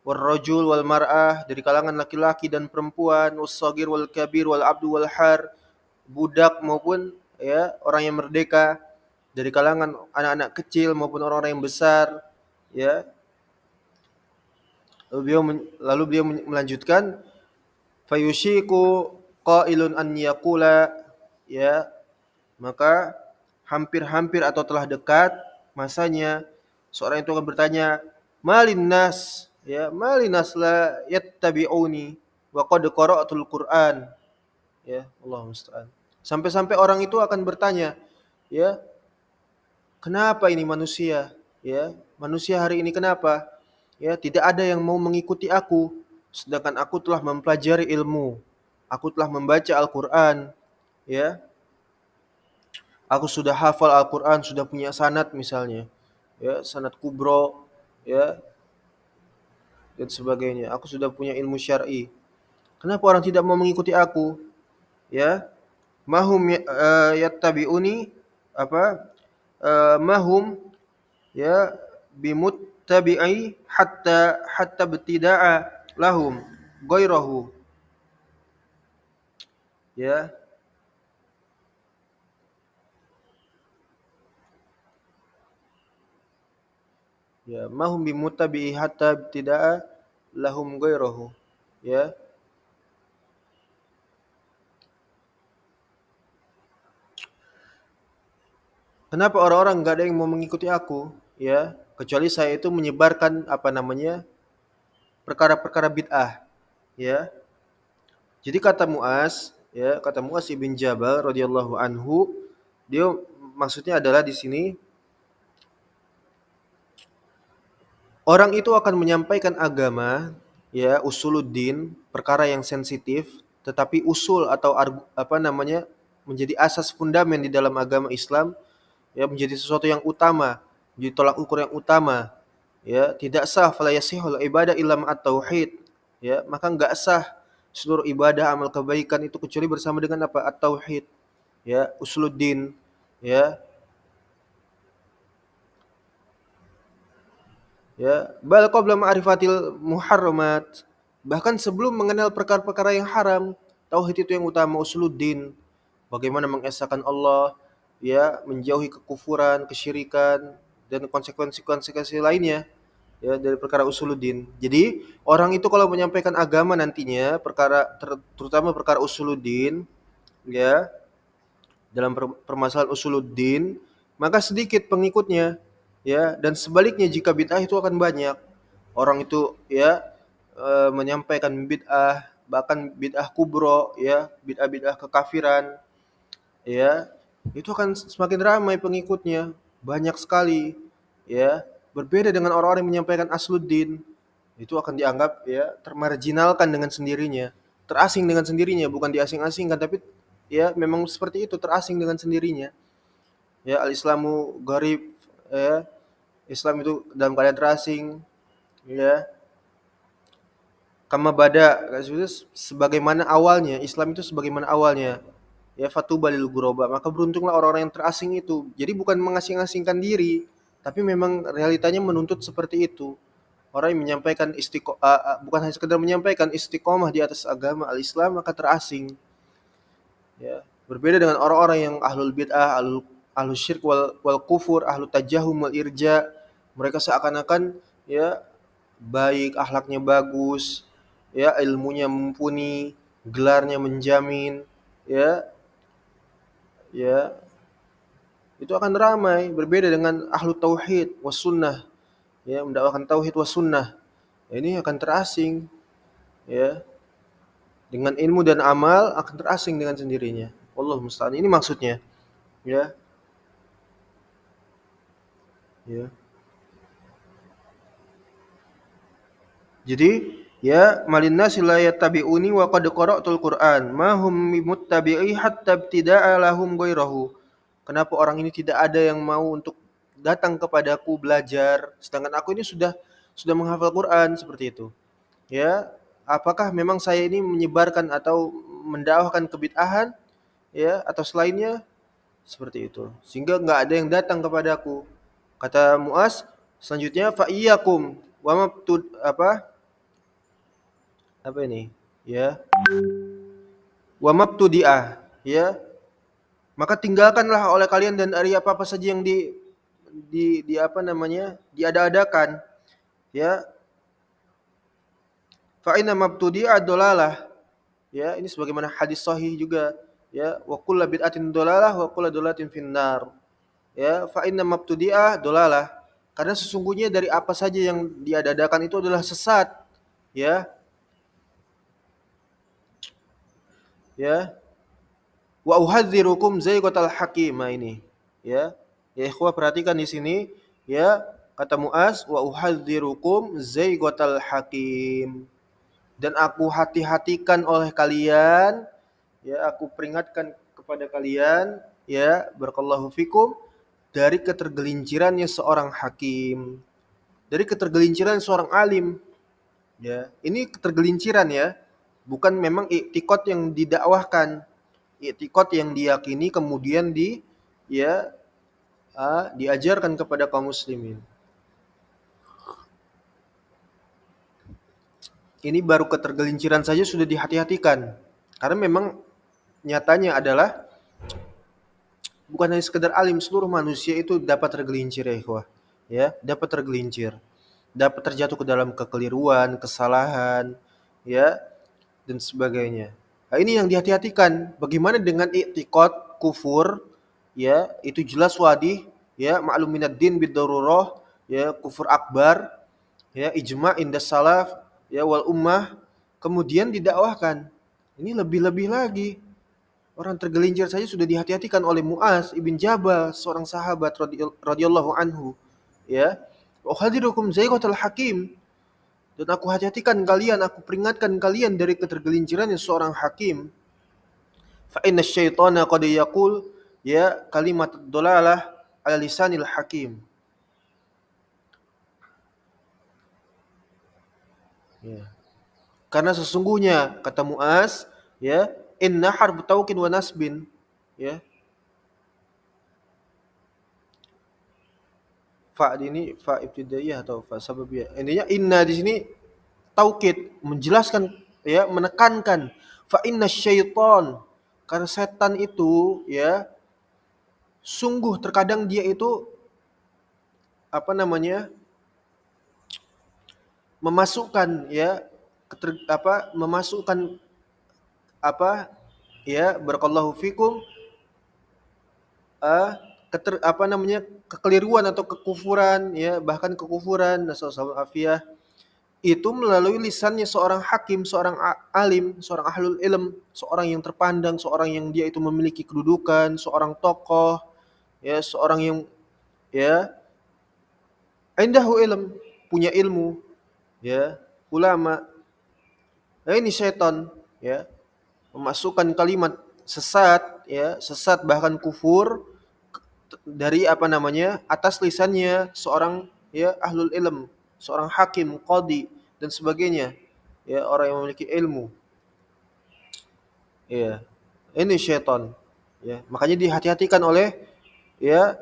warrajul wal mar'ah, dari kalangan laki-laki dan perempuan, was-sagir wal kabir wal abdu wal har, budak maupun, ya, orang yang merdeka, dari kalangan anak-anak kecil maupun orang-orang yang besar, ya. Lalu beliau melanjutkan, fayushiku qailun an yaqula, ya, maka hampir-hampir atau telah dekat masanya seorang itu akan bertanya, malin nas, ya, malin nas la yattabi'uni wa qad qara'atul Qur'an, ya, Allah musta'an. Sampai-sampai orang itu akan bertanya, ya, kenapa ini manusia, ya, manusia hari ini kenapa, ya, tidak ada yang mau mengikuti aku sedangkan aku telah mempelajari ilmu, aku telah membaca Al-Qur'an, ya, aku sudah hafal Al-Qur'an, sudah punya sanad misalnya, ya, sanad kubro, ya, dan sebagainya. Aku sudah punya ilmu syar'i. Kenapa orang tidak mau mengikuti aku? Ya, mahum yattabi'uni, apa? Mahum, ya, bimuttabi'i hatta betida'a lahum ghairahu. Ya, ya, mahum bimuttabi'i hatta betida'a lahum ghairahu. Ya, kenapa orang-orang enggak ada yang mau mengikuti aku? Ya, kecuali saya itu menyebarkan, apa namanya, perkara-perkara bid'ah, ya. Jadi kata Muaz ibn Jabal radhiyallahu anhu, dia maksudnya adalah di sini orang itu akan menyampaikan agama, ya, usuluddin, perkara yang sensitif, tetapi usul atau apa namanya, menjadi asas fundamen di dalam agama Islam, ya, menjadi sesuatu yang utama, menjadi tolak ukur yang utama, ya, tidak sah fala yasihul ibadah illa ma'at tauhid, ya, maka enggak sah seluruh ibadah amal kebaikan itu kecuali bersama dengan apa? At-tauhid, ya, usuluddin, ya, ya, bal qabla ma'rifatil muharramat, bahkan sebelum mengenal perkara-perkara yang haram, tauhid itu yang utama, usuluddin, bagaimana mengesahkan Allah, ya, menjauhi kekufuran, kesyirikan dan konsekuensi-konsekuensi lainnya, ya, dari perkara usuluddin. Jadi orang itu kalau menyampaikan agama nantinya terutama perkara usuluddin, ya, dalam permasalahan usuluddin, maka sedikit pengikutnya, ya, dan sebaliknya jika bid'ah itu akan banyak. Orang itu, ya, menyampaikan bid'ah, bahkan bid'ah kubro, ya, bid'ah-bid'ah kekafiran, ya, itu akan semakin ramai pengikutnya, banyak sekali, ya. Berbeda dengan orang-orang yang menyampaikan asluddin, itu akan dianggap, ya, termarginalkan dengan sendirinya, terasing dengan sendirinya, bukan diasing-asingkan, tapi ya memang seperti itu, terasing dengan sendirinya. Ya, al-Islamu gharib, ya, Islam itu dalam keadaan terasing, ya. Kama bada, sebagaimana awalnya, Islam itu sebagaimana awalnya. Ya, fatuba lil ghuraba, maka beruntunglah orang-orang yang terasing itu. Jadi bukan mengasing-asingkan diri, tapi memang realitanya menuntut seperti itu. Orang yang menyampaikan bukan hanya sekedar menyampaikan istiqomah di atas agama al-Islam, maka terasing. Ya, berbeda dengan orang-orang yang ahlul bid'ah, ahlul syirk wal kufur, ahlul tajahum wal irja. Mereka seakan-akan, ya, baik, akhlaknya bagus, ya, ilmunya mumpuni, gelarnya menjamin, ya, ya, itu akan ramai. Berbeda dengan ahlu tauhid was sunnah, ya, mendakwakan tauhid was sunnah, ini akan terasing, ya, dengan ilmu dan amal akan terasing dengan sendirinya. Allah musta'an, ini maksudnya, ya, ya. Jadi, ya, malinnasi la yattabi'uni wa qad qara'tul Qur'an ma hum bimuttabi'i hatta ibtida'a lahum ghairahu. Kenapa orang ini tidak ada yang mau untuk datang kepadaku belajar, sedangkan aku ini sudah menghafal Quran, seperti itu. Ya, apakah memang saya ini menyebarkan atau mendakwahkan kebid'ahan, ya, atau selainnya, seperti itu. Sehingga nggak ada yang datang kepadaku. Kata Muaz, selanjutnya fa iyyakum wa mabtud apa ini? Ya, wa mabtudi'ah, ya. Maka tinggalkanlah oleh kalian dan dari apa-apa saja yang di apa namanya? Diada-adakan, ya. Fa inna mabtudi'a dolalah. Ya, ini sebagaimana hadis sahih juga, ya, wa kullu bid'atin dolalah wa kullu dolatin finnar. Ya, fa inna mabtudi'a dolalah. Karena sesungguhnya dari apa saja yang diada-adakan itu adalah sesat, ya. Ya, wa uhadzirukum zaiqatal hakim, ini, ya. Ya ikhwah, perhatikan di sini, ya, kata Muaz, wa uhadzirukum zaiqatal hakim, dan aku hati-hatikan oleh kalian, ya, aku peringatkan kepada kalian, ya, barakallahu fikum, dari ketergelincirannya seorang hakim, dari ketergelinciran seorang alim, ya. Ini ketergelinciran, ya, bukan memang iktikad yang didakwahkan, i'tiqad yang diyakini kemudian ya, diajarkan kepada kaum muslimin. Ini baru ketergelinciran saja sudah dihati-hatikan. Karena memang nyatanya adalah bukan hanya sekedar alim, seluruh manusia itu dapat tergelincir, ya ikhwah. Ya, dapat tergelincir. Dapat terjatuh ke dalam kekeliruan, kesalahan, ya, dan sebagainya. Nah, ini yang dihati-hatikan. Bagaimana dengan i'tiqad kufur, ya, itu jelas wadih, ya, ma'lum minad din bid-darurah, ya, kufur akbar, ya, ijma' indas salaf, ya, wal ummah, kemudian didakwahkan. Ini lebih-lebih lagi. Orang tergelincir saja sudah dihati-hatikan oleh Muaz ibn Jabal, seorang sahabat radhiyallahu anhu, ya. Wa hadirukum zaiqatal hakim, dan aku hati-hatikan kalian, aku peringatkan kalian dari ketergelinciran seorang hakim. Fa inna syaitana qad yaqul, ya, kalimat dolalah ala lisanil hakim. Ya. Karena sesungguhnya kata Muaz, ya, inna harbu taukin wa nasbin, ya. Fa ini fa ibtidaiyah atau fa sababiyah. Intinya inna di sini taukid, menjelaskan, ya, menekankan. Fa inna syaitan, karena setan itu, ya, sungguh terkadang dia itu apa namanya? memasukkan ya memasukkan apa ya barakallahu fikum eh, kekeliruan atau kekufuran ya, bahkan kekufuran, nasallallahu afiyah, itu melalui lisannya seorang hakim, seorang alim, seorang ahlul ilm, seorang yang terpandang, seorang yang dia itu memiliki kedudukan, seorang tokoh, ya, seorang yang ya indahu ilm, punya ilmu, ya, ulama. Nah, ini setan, ya, memasukkan kalimat sesat, ya, sesat bahkan kufur dari atas lisannya seorang ya ahlul ilm, seorang hakim, qadi dan sebagainya, ya, orang yang memiliki ilmu. Ya, ini syaitan. Ya, makanya dihati-hatikan oleh ya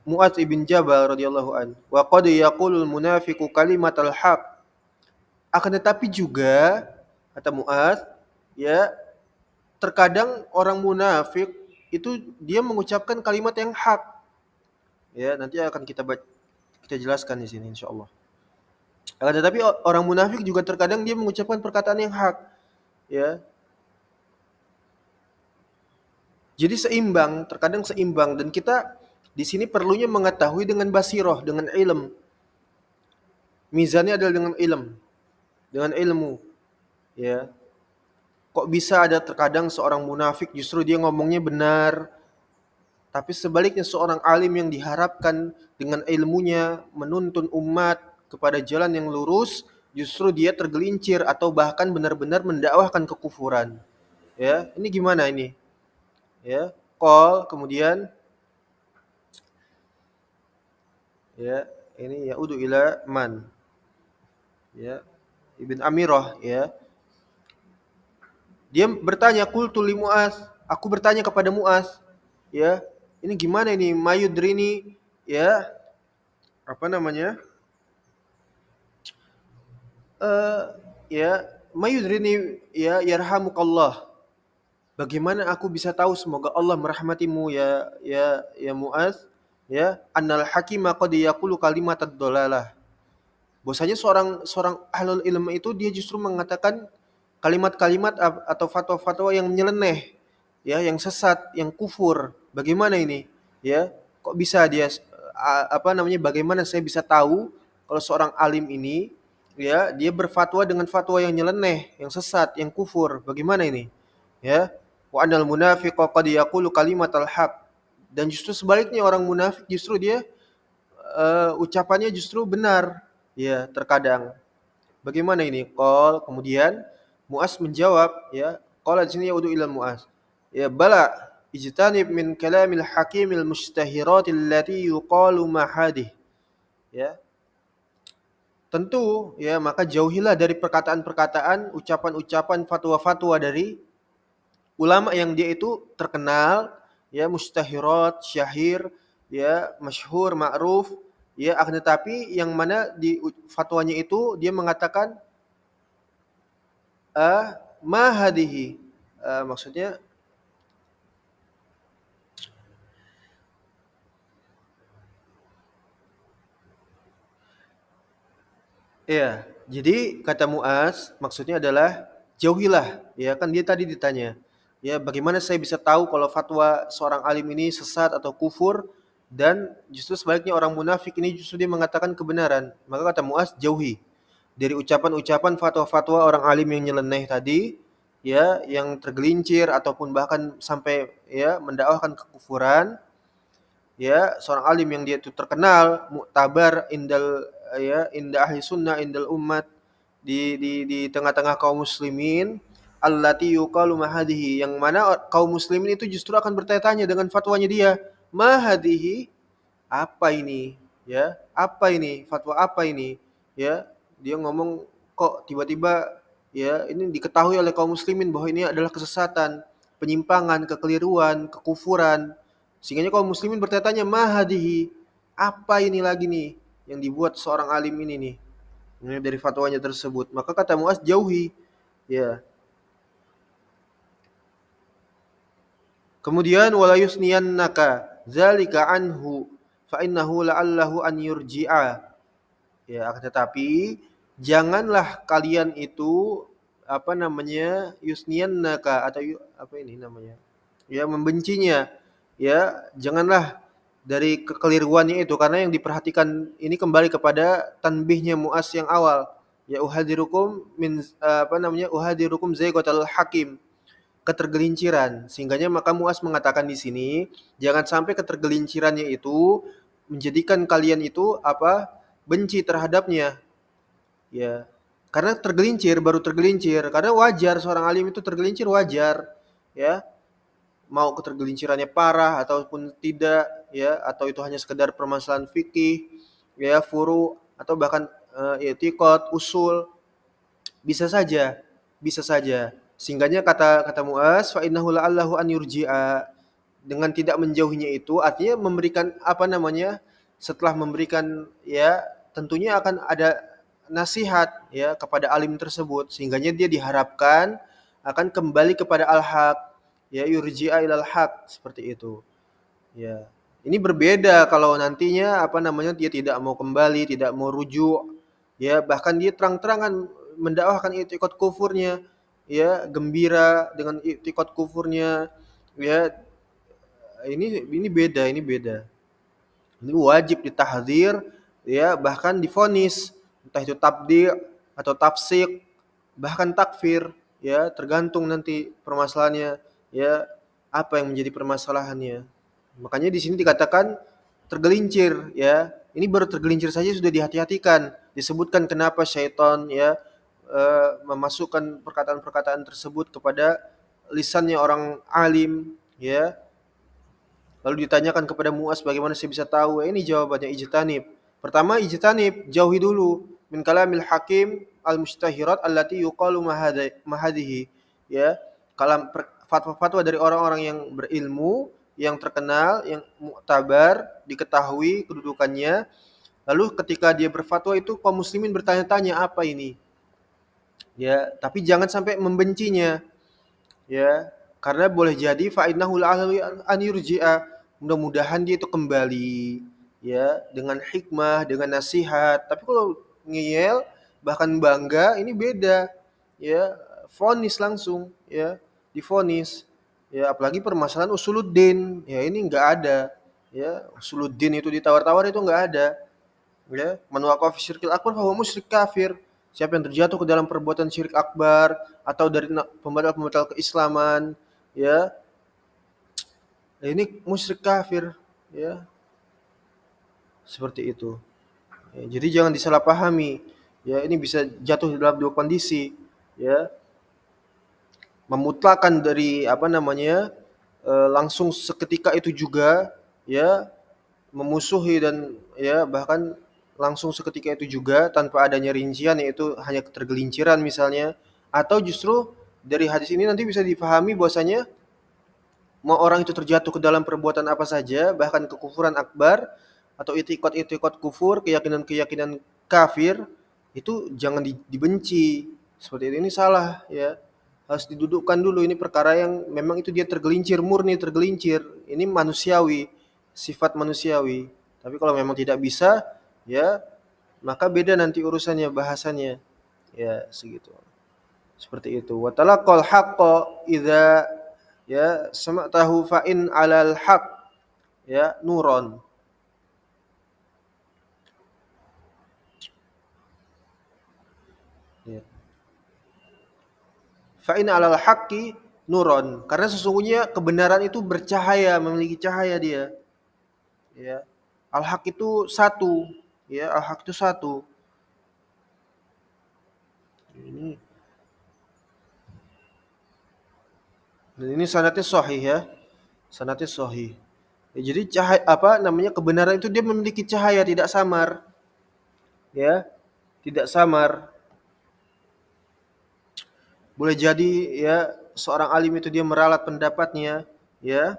Mu'adz ibn Jabal radhiyallahu an. Wa qad yaqulul munafiqu kalimatal haq. Akan tetapi juga kata Mu'adz, ya, terkadang orang munafik itu dia mengucapkan kalimat yang hak. Ya, nanti akan kita jelaskan di sini insyaallah. Akan tetapi orang munafik juga terkadang dia mengucapkan perkataan yang hak. Ya, jadi seimbang, terkadang seimbang, dan kita di sini perlunya mengetahui dengan basiroh, dengan ilm. Mizannya adalah dengan ilm, dengan ilmu. Ya, kok bisa ada terkadang seorang munafik justru dia ngomongnya benar, tapi sebaliknya seorang alim yang diharapkan dengan ilmunya menuntun umat kepada jalan yang lurus, justru dia tergelincir atau bahkan benar-benar mendakwahkan kekufuran. Ya, ini gimana ini? Ya, kemudian ya, ini yaudu ila man. Ya, Ibn Amirah, ya. Dia bertanya, qultu li Mu'az, aku bertanya kepada Mu'az, ya. Ini gimana ini mayudrini, ya, apa namanya? Eh ya, mayudrini ya yarhamukallah. Bagaimana aku bisa tahu, semoga Allah merahmatimu ya Mu'az, ya, annal hakima qad yaqulu kalimatad dolalah. Bahwasanya seorang seorang ahlul ilm itu dia justru mengatakan kalimat-kalimat atau fatwa-fatwa yang nyeleneh, ya, yang sesat, yang kufur. Bagaimana ini? Ya, kok bisa dia bagaimana saya bisa tahu kalau seorang alim ini ya dia berfatwa dengan fatwa yang nyeleneh, yang sesat, yang kufur. Bagaimana ini? Ya. Wa anal munafiqa qad yaqulu kalimatal haq. Dan justru sebaliknya orang munafik justru dia ucapannya justru benar. Ya, terkadang. Bagaimana ini? Kemudian Mu'az menjawab, ya, qala di sini yaudu ila Mu'az. Ya, bala ijtanib min kalamil hakimil mustahiratil lati yuqalu mahadih. Ya. Tentu, ya, maka jauhilah dari perkataan-perkataan, ucapan-ucapan, fatwa-fatwa dari ulama yang dia itu terkenal, ya, mustahirat, syahir, ya, masyhur, ma'ruf, ya, akan tetapi yang mana di fatwanya itu dia mengatakan ma hadhihi, maksudnya ya, jadi kata Muaz maksudnya adalah jauhilah, ya, kan dia tadi ditanya, ya, bagaimana saya bisa tahu kalau fatwa seorang alim ini sesat atau kufur, dan justru sebaliknya orang munafik ini justru dia mengatakan kebenaran. Maka kata Muaz, jauhi dari ucapan-ucapan fatwa-fatwa orang alim yang nyeleneh tadi, ya, yang tergelincir ataupun bahkan sampai ya mendakwahkan kekufuran. Ya, seorang alim yang dia itu terkenal muktabar inda ahli sunnah indal umat, di tengah-tengah kaum muslimin, allati yuqalu mahadihi, yang mana kaum muslimin itu justru akan bertanya-tanya dengan fatwanya dia, mahadihi, apa ini, ya, apa ini, fatwa apa ini, ya, dia ngomong kok tiba-tiba, ya, ini diketahui oleh kaum muslimin bahwa ini adalah kesesatan, penyimpangan, kekeliruan, kekufuran, sehingga kaum muslimin bertanya-tanya, mahadihi, apa ini lagi nih yang dibuat seorang alim ini nih, ini dari fatwanya tersebut. Maka kata Muaz, jauhi, ya. Kemudian wala yusniyannaka zalika anhu fa innahu la'allahu an yurji'a. Ya, akan tetapi janganlah kalian itu apa namanya yusniannaka atau apa ini namanya ya membencinya ya janganlah dari kekeliruannya itu karena yang diperhatikan ini kembali kepada tanbihnya Mu'az yang awal ya uhadirukum min apa namanya uhadirukum zaiqatal hakim ketergelinciran sehingganya maka Mu'az mengatakan di sini jangan sampai ketergelincirannya itu menjadikan kalian itu apa benci terhadapnya. Ya, karena tergelincir, baru tergelincir. Karena wajar seorang alim itu tergelincir wajar, ya. Mau ketergelincirannya parah ataupun tidak, ya, atau itu hanya sekedar permasalahan fikih, ya, furu atau bahkan i'tiqad, usul, bisa saja, bisa saja. Sehingganya kata kata Muaz, fa innahu la'allahu an yurji'a dengan tidak menjauhinya itu artinya memberikan apa namanya setelah memberikan ya tentunya akan ada nasihat ya kepada alim tersebut sehingganya dia diharapkan akan kembali kepada al-haq ya yurji'a ilal haq seperti itu ya ini berbeda kalau nantinya apa namanya dia tidak mau kembali tidak mau rujuk ya bahkan dia terang-terangan mendakwahkan i'tiqad kufurnya ya gembira dengan i'tiqad kufurnya ya ini beda, ini beda. Ini wajib ditahdzir ya bahkan divonis entah itu tabdi' atau tafsik bahkan takfir ya tergantung nanti permasalahannya ya apa yang menjadi permasalahannya. Makanya di sini dikatakan tergelincir ya. Ini baru tergelincir saja sudah dihati-hatikan. Disebutkan kenapa syaitan ya memasukkan perkataan-perkataan tersebut kepada lisannya orang alim ya. Lalu ditanyakan kepada Mu'az bagaimana saya bisa tahu? Ini jawabannya ijtanib. Pertama ijtanib, jauhi dulu min kalamil hakim al-mustahirat allati yuqalu mahadihi. Ya, fatwa-fatwa dari orang-orang yang berilmu, yang terkenal, yang muktabar, diketahui kedudukannya. Lalu ketika dia berfatwa itu kaum muslimin bertanya-tanya apa ini? Ya, tapi jangan sampai membencinya. Ya, karena boleh jadi fa innahu an yurji'a. Mudah-mudahan dia itu kembali ya dengan hikmah, dengan nasihat. Tapi kalau ngeyel bahkan bangga ini beda. Ya, vonis langsung ya, divonis. Ya, apalagi permasalahan usuluddin. Ya, ini enggak ada. Ya, usuluddin itu ditawar-tawar itu enggak ada. Ya, man waqa'a fi syirkil akbar fa huwa musyrik kafir. Siapa yang terjatuh ke dalam perbuatan syirik akbar atau dari pembatal-pembatal keislaman, ya, ini musyrik kafir, ya, seperti itu. Ya, jadi jangan disalahpahami. Ya, ini bisa jatuh dalam dua kondisi, ya, memutlakan dari apa namanya langsung seketika itu juga, ya, memusuhi dan ya bahkan langsung seketika itu juga tanpa adanya rincian yaitu hanya ketergelinciran misalnya atau justru dari hadis ini nanti bisa dipahami bahwasanya mau orang itu terjatuh ke dalam perbuatan apa saja bahkan kekufuran akbar atau itikad kufur keyakinan-keyakinan kafir itu jangan dibenci seperti ini salah ya harus didudukkan dulu ini perkara yang memang itu dia tergelincir murni tergelincir ini manusiawi sifat manusiawi tapi kalau memang tidak bisa ya maka beda nanti urusannya bahasannya ya segitu seperti itu wa talaqal haqqo idza ya sama'tahu fa in 'alal haqq ya nuron ya fa in 'alal haqqi nuron karena sesungguhnya kebenaran itu bercahaya memiliki cahaya dia ya al haq itu satu ya al haq itu satu ini dan ini sanadnya sahih ya sanadnya sahih ya, jadi cahaya apa namanya kebenaran itu dia memiliki cahaya tidak samar ya tidak samar boleh jadi ya seorang alim itu dia meralat pendapatnya ya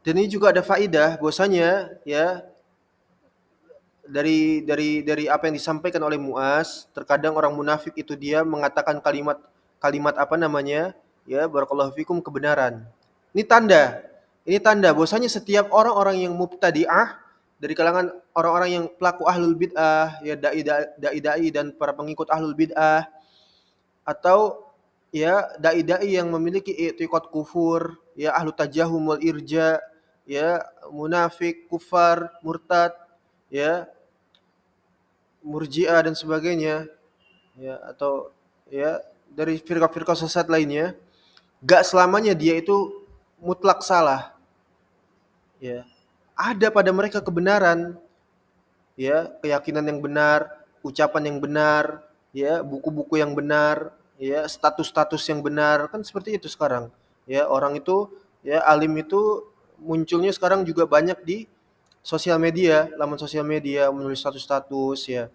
dan ini juga ada faidah bahwasanya ya dari apa yang disampaikan oleh Muaz terkadang orang munafik itu dia mengatakan kalimat apa namanya ya barakallahu fikum kebenaran ini tanda bahwasanya setiap orang-orang yang mubtadi'ah dari kalangan orang-orang yang pelaku ahlul bid'ah, ya dai-dai dan para pengikut ahlul bid'ah, atau ya dai-dai yang memiliki i'tiqad kufur, ya ahlu tajahum wal irja, ya munafik, kufar, murtad, ya murji'ah dan sebagainya, ya atau ya dari firqah-firqah sesat lainnya, gak selamanya dia itu mutlak salah, ya. Ada pada mereka kebenaran, ya, keyakinan yang benar, ucapan yang benar, ya, buku-buku yang benar, ya, status-status yang benar, kan seperti itu sekarang. Ya, orang itu, ya, alim itu munculnya sekarang juga banyak di sosial media, laman sosial media, menulis status-status, ya.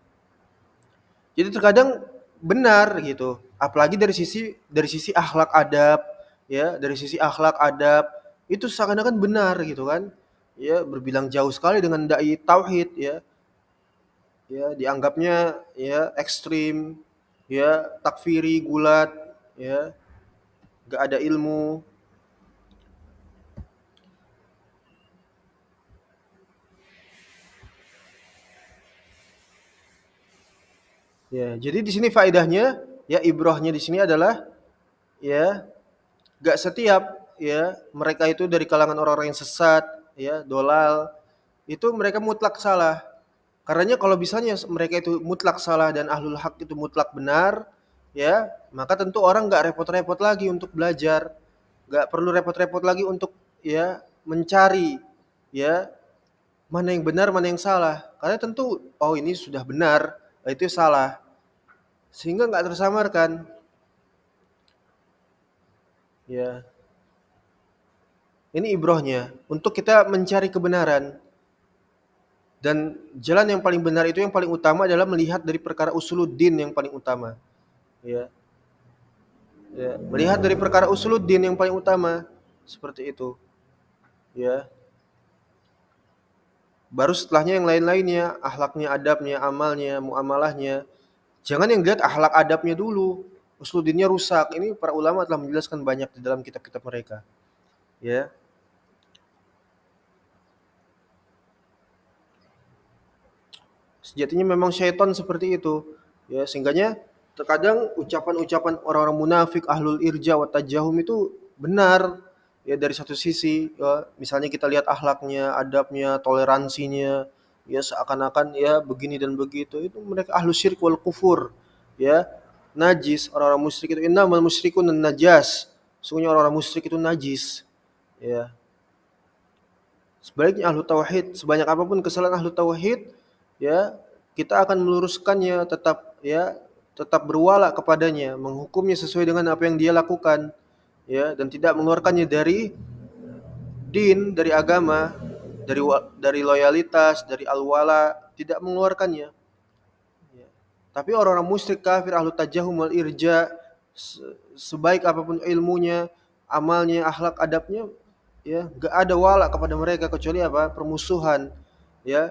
Jadi terkadang benar gitu, apalagi dari sisi akhlak adab, ya, dari sisi akhlak adab itu seakan-akan benar gitu kan. Ya, berbilang jauh sekali dengan dai tauhid, ya. Ya dianggapnya ya ekstrim, ya takfiri, gulat, ya gak ada ilmu. Ya jadi di sini faedahnya, ya ibrohnya di sini adalah ya gak setiap ya mereka itu dari kalangan orang-orang yang sesat, ya dolal, itu mereka mutlak salah. Karenanya kalau misalnya mereka itu mutlak salah dan ahlul hak itu mutlak benar, ya maka tentu orang nggak repot-repot lagi untuk belajar, nggak perlu repot-repot lagi untuk ya mencari ya mana yang benar mana yang salah, karena tentu oh ini sudah benar, itu salah, sehingga nggak tersamarkan. Ya ini ibrohnya untuk kita mencari kebenaran, dan jalan yang paling benar itu yang paling utama adalah melihat dari perkara usuluddin yang paling utama, ya. Ya, melihat dari perkara usuluddin yang paling utama, seperti itu, ya. Baru setelahnya yang lain-lainnya, akhlaknya, adabnya, amalnya, muamalahnya. Jangan yang dilihat akhlak adabnya dulu. Usuluddinnya rusak. Ini para ulama telah menjelaskan banyak di dalam kitab-kitab mereka, ya. Sejatinya memang syaitan seperti itu, ya. Sehingganya terkadang ucapan-ucapan orang-orang munafik, ahlul irja wa tajahum itu benar, ya dari satu sisi, ya, misalnya kita lihat akhlaknya, adabnya, toleransinya, ya seakan-akan ya begini dan begitu, itu mereka ahlu syirik wal kufur, ya najis. Orang-orang musyrik itu innamal musyrikun najas, sungguhnya orang-orang musyrik itu najis, ya. Sebaliknya ahlu tauhid, sebanyak apapun kesalahan ahlu tauhid, ya kita akan meluruskannya, tetap ya tetap berwala kepadanya, menghukumnya sesuai dengan apa yang dia lakukan, ya, dan tidak mengeluarkannya dari din, dari agama, dari loyalitas, dari al-wala, tidak mengeluarkannya, ya. Tapi orang-orang musyrik, kafir, ahlu tajahum wal irja, sebaik apapun ilmunya, amalnya, akhlak adabnya, ya gak ada wala kepada mereka kecuali apa? Permusuhan, ya,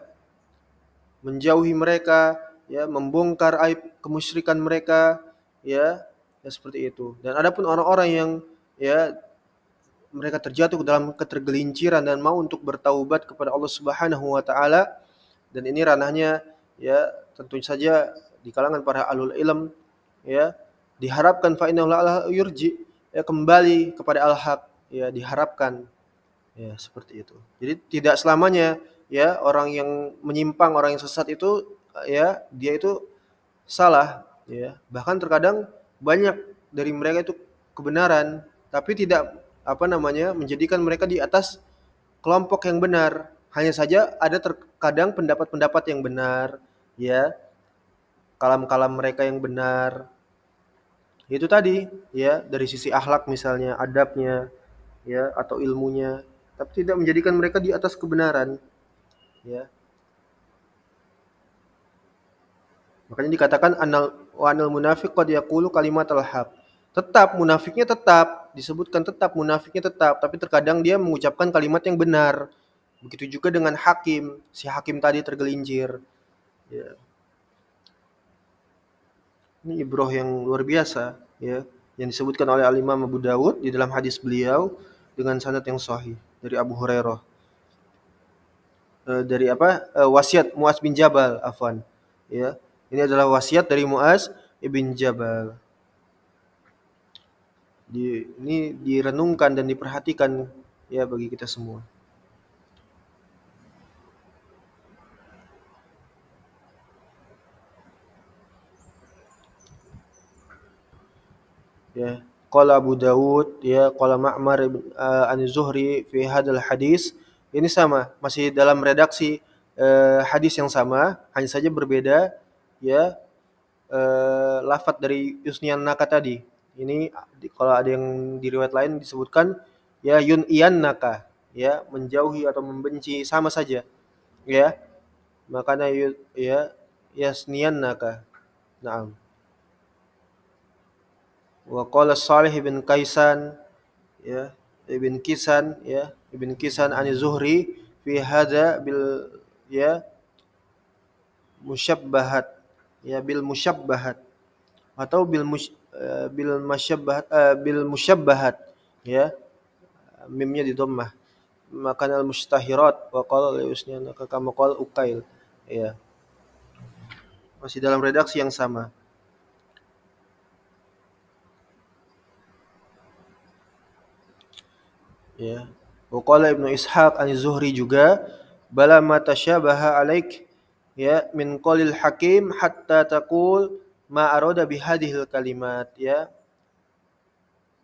menjauhi mereka, ya membongkar aib kemusyrikan mereka, ya, ya seperti itu. Dan adapun orang-orang yang ya mereka terjatuh ke dalam ketergelinciran dan mau untuk bertaubat kepada Allah Subhanahu wa taala, dan ini ranahnya ya tentu saja di kalangan para ahlul ilm, ya diharapkan fa innahu la yurji, ya kembali kepada al-haq, ya diharapkan, ya seperti itu. Jadi tidak selamanya ya orang yang menyimpang, orang yang sesat itu ya dia itu salah, ya. Bahkan terkadang banyak dari mereka itu kebenaran, tapi tidak apa namanya menjadikan mereka di atas kelompok yang benar. Hanya saja ada terkadang pendapat-pendapat yang benar, ya, kalam-kalam mereka yang benar. Itu tadi, ya, dari sisi akhlak misalnya, adabnya, ya, atau ilmunya, tapi tidak menjadikan mereka di atas kebenaran, ya. Makanya dikatakan anal munafiq qad yaqulu kalimatal haq. Tetap munafiknya tetap disebutkan, tetap munafiknya tetap, tapi terkadang dia mengucapkan kalimat yang benar. Begitu juga dengan hakim, si hakim tadi tergelincir. Ya. Ini ibroh yang luar biasa, ya, yang disebutkan oleh Al-Imam Abu Dawud di dalam hadis beliau dengan sanad yang sahih dari Abu Hurairah. dari apa? Wasiat Muaz bin Jabal, afwan. Ya. Ini adalah wasiat dari Muaz ibn Jabal. Ini direnungkan dan diperhatikan ya bagi kita semua. Ya. Qala Abu Dawud ya qala Ma'mar an Zuhri fi hadzal hadis. Ini sama, masih dalam redaksi hadis yang sama, hanya saja berbeda ya lafadz dari Yusnian Naka tadi. Ini kalau ada yang di riwayat lain disebutkan ya yun ian naka ya menjauhi atau membenci sama saja ya. Makanya ya yasnian naka. Naam. Wa qala Salih bin Kaisan ya Ibn Kisan ya Ibn Kisan an Zuhri fi hadza bil ya musyabbahat ya bil musyabbahat atau bil musyabbahat ya mimnya di dhammah makan al mustahirat wa qala li usniyan kama qala ukail ya masih dalam redaksi yang sama ya wa qala Ibnu Ishaq an Zuhri juga bala ma tasyabaha alaik ya min qalil hakim hatta taqul ma arada bihadhil kalimat ya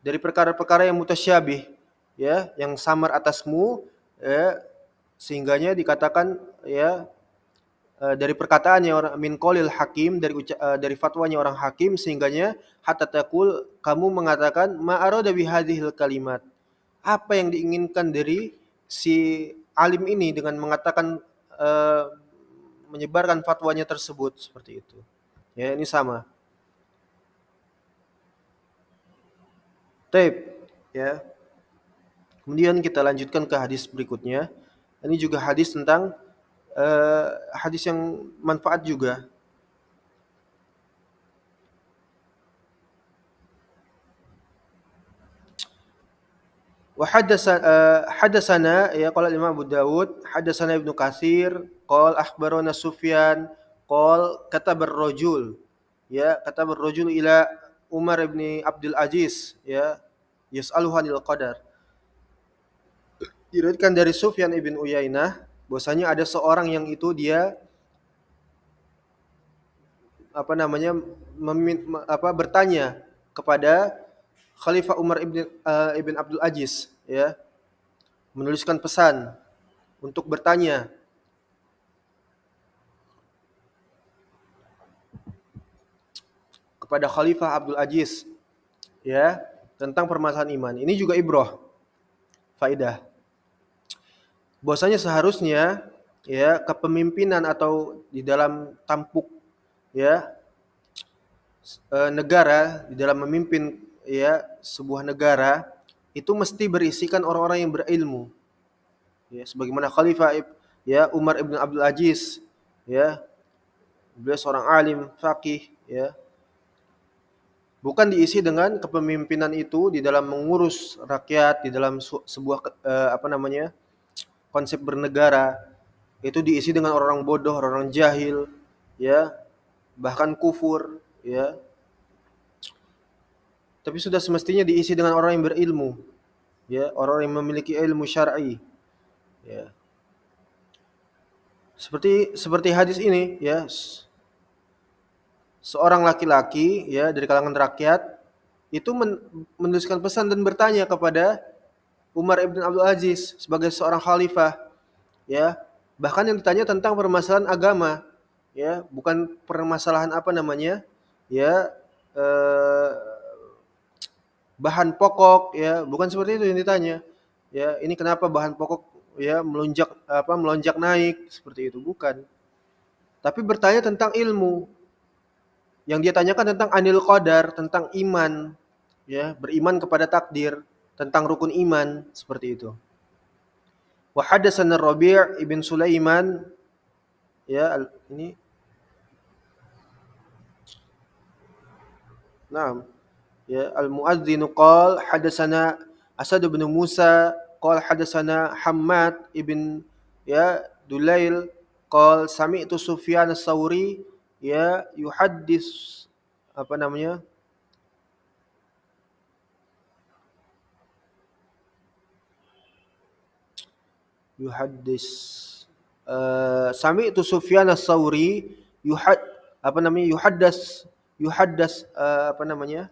dari perkara-perkara yang mutasyabih ya yang samar atasmu ya sehingganya dikatakan ya dari perkataannya orang min qaulil hakim dari fatwanya orang hakim sehingganya hatta taqul kamu mengatakan ma arada bihadhil kalimat apa yang diinginkan dari si alim ini dengan mengatakan eh, menyebarkan fatwanya tersebut seperti itu ya ini sama. Taib ya. Kemudian kita lanjutkan ke hadis berikutnya. Ini juga hadis tentang hadis yang manfaat juga. Wa hadatsana ya qala Imam Abu Dawud hadatsana Ibnu Katsir qala akhbarana Sufyan qala katabar rajul ya katabar rajul ila Umar bin Abdul Aziz ya yas'aluhu anil qadar. Diriwayatkan dari Sufyan ibn Uyainah bahwasanya ada seorang yang itu dia apa namanya bertanya kepada Khalifah Umar ibn Abdul Aziz ya menuliskan pesan untuk bertanya kepada Khalifah Abdul Aziz ya tentang permasalahan iman. Ini juga ibrah faidah. Bahwasanya seharusnya ya kepemimpinan atau di dalam tampuk ya negara di dalam memimpin ya sebuah negara itu mesti berisikan orang-orang yang berilmu ya sebagaimana ya Umar ibn Abdul Aziz ya beliau seorang alim faqih ya bukan diisi dengan kepemimpinan itu di dalam mengurus rakyat di dalam sebuah apa namanya konsep bernegara itu diisi dengan orang bodoh orang jahil ya bahkan kufur ya tapi sudah semestinya diisi dengan orang yang berilmu ya orang yang memiliki ilmu syar'i ya seperti seperti hadis ini ya seorang laki-laki ya dari kalangan rakyat itu menuliskan pesan dan bertanya kepada Umar ibn Abdul Aziz sebagai seorang khalifah ya bahkan yang ditanya tentang permasalahan agama ya bukan permasalahan apa namanya ya eh, bahan pokok ya bukan seperti itu yang ditanya ya ini kenapa bahan pokok ya melonjak naik seperti itu bukan tapi bertanya tentang ilmu yang dia tanyakan tentang anil qadar tentang iman ya beriman kepada takdir tentang rukun iman seperti itu wa hadatsana Rabi' ibn Sulaiman ya ini nah ya al-muadzin qala hadatsana Asad bin Musa qala hadatsana Hammad ibn ya Dulail qal sami'tu Sufyan ats-Tsauri ya yuhaddis apa namanya? Yuhaddis sami'tu Sufyan ats-Tsauri yuhad apa namanya? Yuhaddas apa namanya?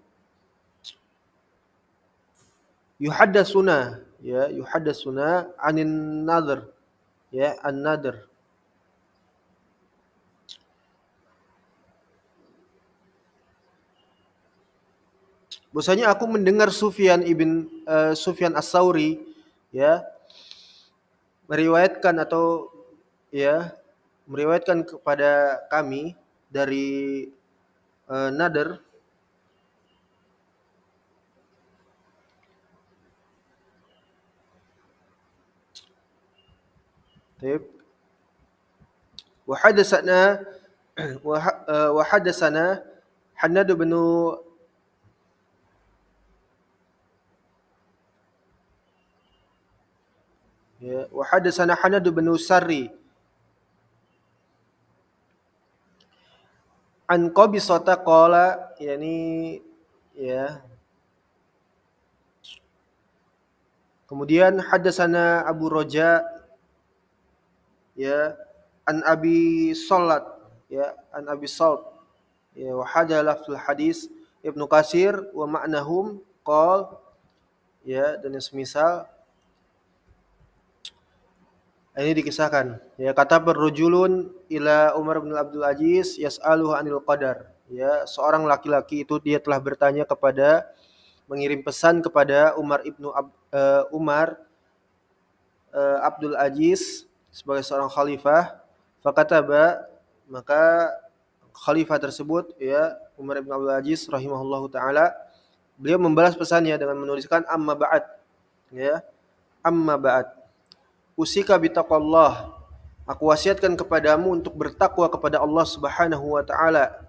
Yuhaddasuna ya yuhaddasuna anin nadhr ya an-nadhr. Bahwasanya aku mendengar Sufyan Ats-Tsauri ya meriwayatkan atau ya meriwayatkan kepada kami dari Nadr. Taib. Wa hadatsana wa hadatsana Hannad bin ya wa hadatsana Hannad bin Sarri an Qabisata qala yani ya. Kemudian hadatsana Abu Raja ya an Abi Salat ya an Abi Salt ya wa hada lafzul hadis Ibnu Katsir wa ma'nahum qal ya dan yang semisal ini dikisahkan ya kata berrujulun ila Umar bin Abdul Aziz yas'aluhu anil qadar ya seorang laki-laki itu dia telah bertanya kepada mengirim pesan kepada Umar Abdul Aziz sebagai seorang khalifah fakataba maka khalifah tersebut ya Umar bin Abdul Aziz rahimahullahu taala beliau membalas pesannya dengan menuliskan amma ba'd ya amma ba'd usika bitaqallah aku wasiatkan kepadamu untuk bertakwa kepada Allah Subhanahu wa taala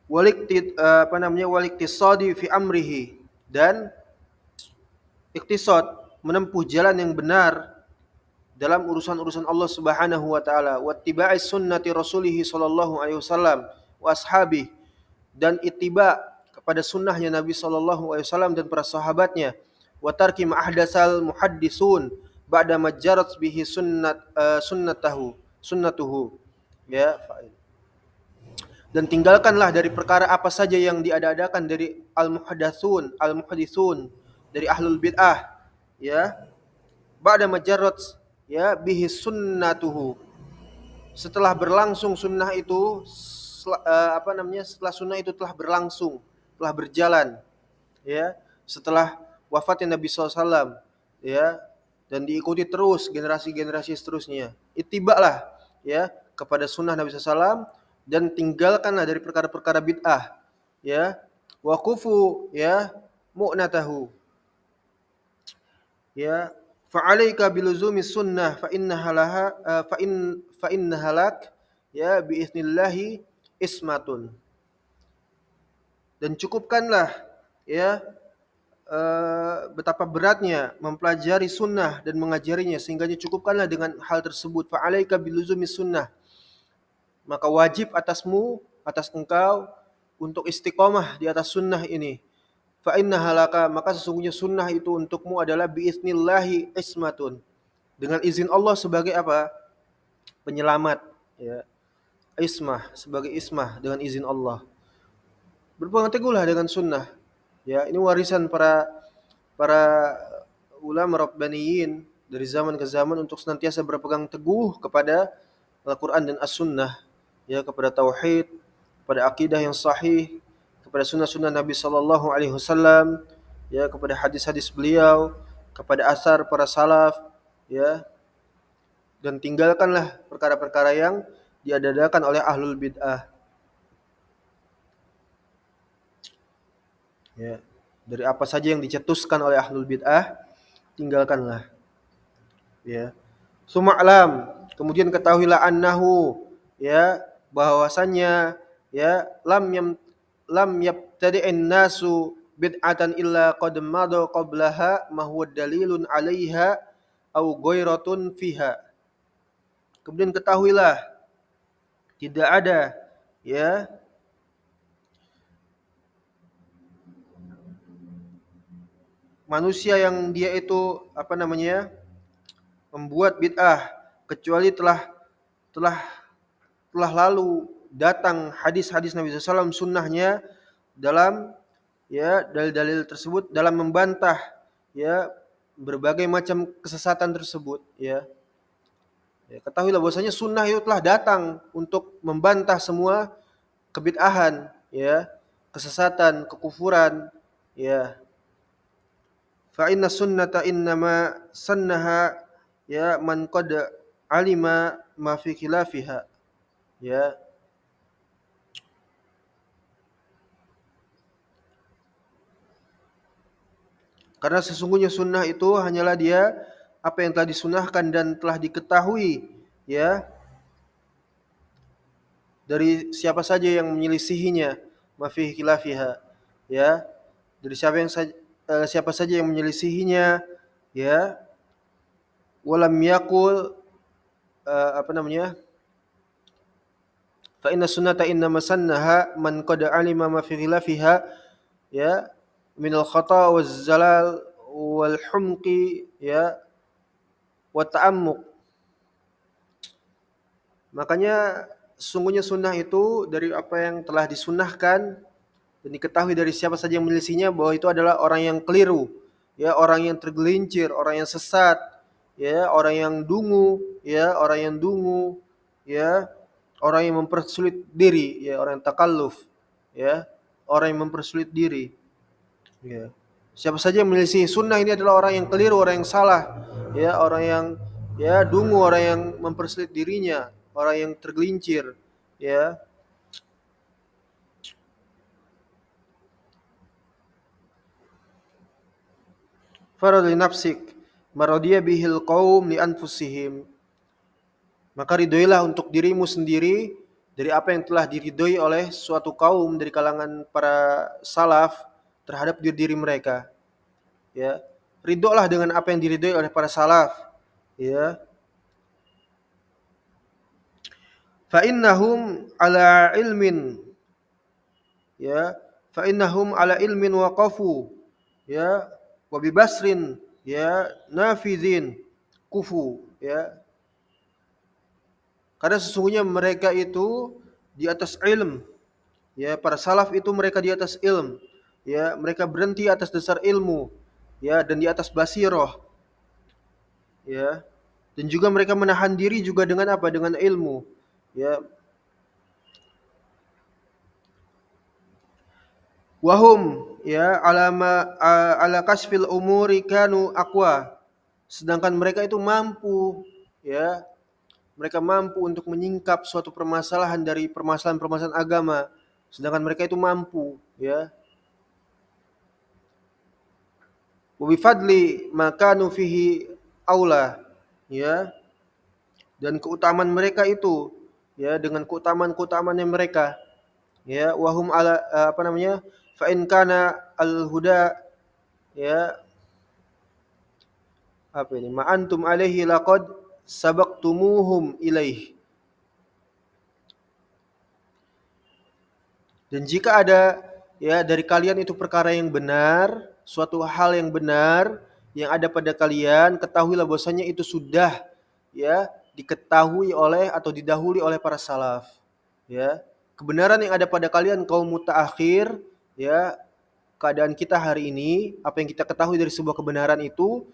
waliktisadi fi amrihi dan iktisad menempuh jalan yang benar dalam urusan-urusan Allah Subhanahu wa taala wattiba'i sunnati rasulih sallallahu alaihi wasallam wa ashabi dan ittiba kepada sunnahnya Nabi sallallahu alaihi wasallam dan para sahabatnya wa tarki ma ahdatsal muhaddisun ba'da majarat bihi sunnatuhu ya dan tinggalkanlah dari perkara apa saja yang diada-adakan dari al-muhaddisun dari ahlul bid'ah ya ba'da majarat ya bihi sunnatuhu setelah berlangsung sunnah itu setelah sunnah itu telah berlangsung telah berjalan ya setelah wafatnya Nabi SAW ya dan diikuti terus generasi-generasi seterusnya ittibalah ya kepada sunnah Nabi SAW dan tinggalkanlah dari perkara-perkara bid'ah ya waqufu ya mu'natahu ya fa'alaika biluzumi sunnah fa innaha lak ya biiznillahi ismatun dan cukupkanlah ya betapa beratnya mempelajari sunnah dan mengajarinya sehingga cukupkanlah dengan hal tersebut fa'alaika biluzumi sunnah maka wajib atas engkau untuk istiqomah di atas sunnah ini fa innaha laka maka sesungguhnya sunnah itu untukmu adalah biiznillahi ismatun dengan izin Allah sebagai apa penyelamat ya ismah sebagai ismah dengan izin Allah berpegang teguhlah dengan sunnah ya ini warisan para ulama rabbaniyin dari zaman ke zaman untuk senantiasa berpegang teguh kepada Al-Qur'an dan As-Sunnah ya kepada tauhid kepada akidah yang sahih kepada sunnah-sunnah Nabi sallallahu alaihi wasallam ya kepada hadis-hadis beliau kepada asar para salaf ya dan tinggalkanlah perkara-perkara yang diadakan oleh ahlul bid'ah ya dari apa saja yang dicetuskan oleh ahlul bid'ah tinggalkanlah ya suma'lam kemudian ketahuilah annahu ya bahwasannya ya lam yabtadi'in nasu bid'atan illa qad madu qablaha ma huwa dalilun 'alaiha au ghairatun fiha. Kemudian ketahuilah tidak ada ya manusia yang dia itu membuat bid'ah kecuali telah telah lalu datang hadis-hadis Nabi SAW, sunnahnya dalam dalil-dalil tersebut dalam membantah ya berbagai macam kesesatan tersebut ya. Ketahuilah bahwasanya sunnah itu telah datang untuk membantah semua kebid'ahan ya, kesesatan, kekufuran ya. Fa inna sunnata innama sannaha ya man qad alima ma fi khilafiha ya. Karena sesungguhnya sunnah itu hanyalah dia apa yang telah disunahkan dan telah diketahui ya dari siapa saja yang menyelisihinya, mafi khilafiha ya, dari siapa saja yang menyelisihinya ya, walam yakul apa namanya, fa inna sunnata inna masannaha man qad alima ma fi khilafiha ya, min al khata waz zalal wal humqi ya wa ta'ammuq. Makanya sungguhnya sunnah itu dari apa yang telah disunnahkan dan diketahui dari siapa saja yang menyelisihinya bahwa itu adalah orang yang keliru, ya, orang yang tergelincir, orang yang sesat, ya, orang yang dungu, ya, orang yang mempersulit diri, ya, orang yang takalluf, ya, orang yang mempersulit diri, ya. Siapa saja yang menyelisih sunnah ini adalah orang yang keliru, orang yang salah, ya, orang yang dungu, orang yang mempersulit dirinya, orang yang tergelincir, ya. Farad li nafsik maradiya bihil qaum li anfusihim. Maka ridhoilah untuk dirimu sendiri dari apa yang telah diridhoi oleh suatu kaum dari kalangan para salaf terhadap diri mereka. Ya, ridholah dengan apa yang diridhoi oleh para salaf. Ya, fa innahum ala ilmin. Ya, fa innahum ala ilmin waqafu. Ya, wa bi basrin ya nafidhin kufu. Ya, karena sesungguhnya mereka itu di atas ilm. Ya, para salaf itu mereka di atas ilm. Ya, mereka berhenti atas dasar ilmu. Ya, dan di atas basirah. Ya. Dan juga mereka menahan diri juga dengan apa? Dengan ilmu. Ya. Wahum ya ala kasfil umuri kanu aqwa. Sedangkan mereka itu mampu ya, mereka mampu untuk menyingkap suatu permasalahan dari permasalahan-permasalahan agama, sedangkan mereka itu mampu ya. Wa bi fadli ma kanu fihi aula ya, dan keutamaan mereka itu ya dengan keutamaan-keutamaannya mereka ya, wahum ala fa in kana al huda ya ma antum alaihi laqad sabaqtumuhum ilaih. Dan jika ada ya dari kalian itu perkara yang benar, suatu hal yang benar yang ada pada kalian, ketahuilah bahwasanya itu sudah ya diketahui oleh atau didahului oleh para salaf. Ya, kebenaran yang ada pada kalian kaum mutaakhir, ya, keadaan kita hari ini, apa yang kita ketahui dari sebuah kebenaran itu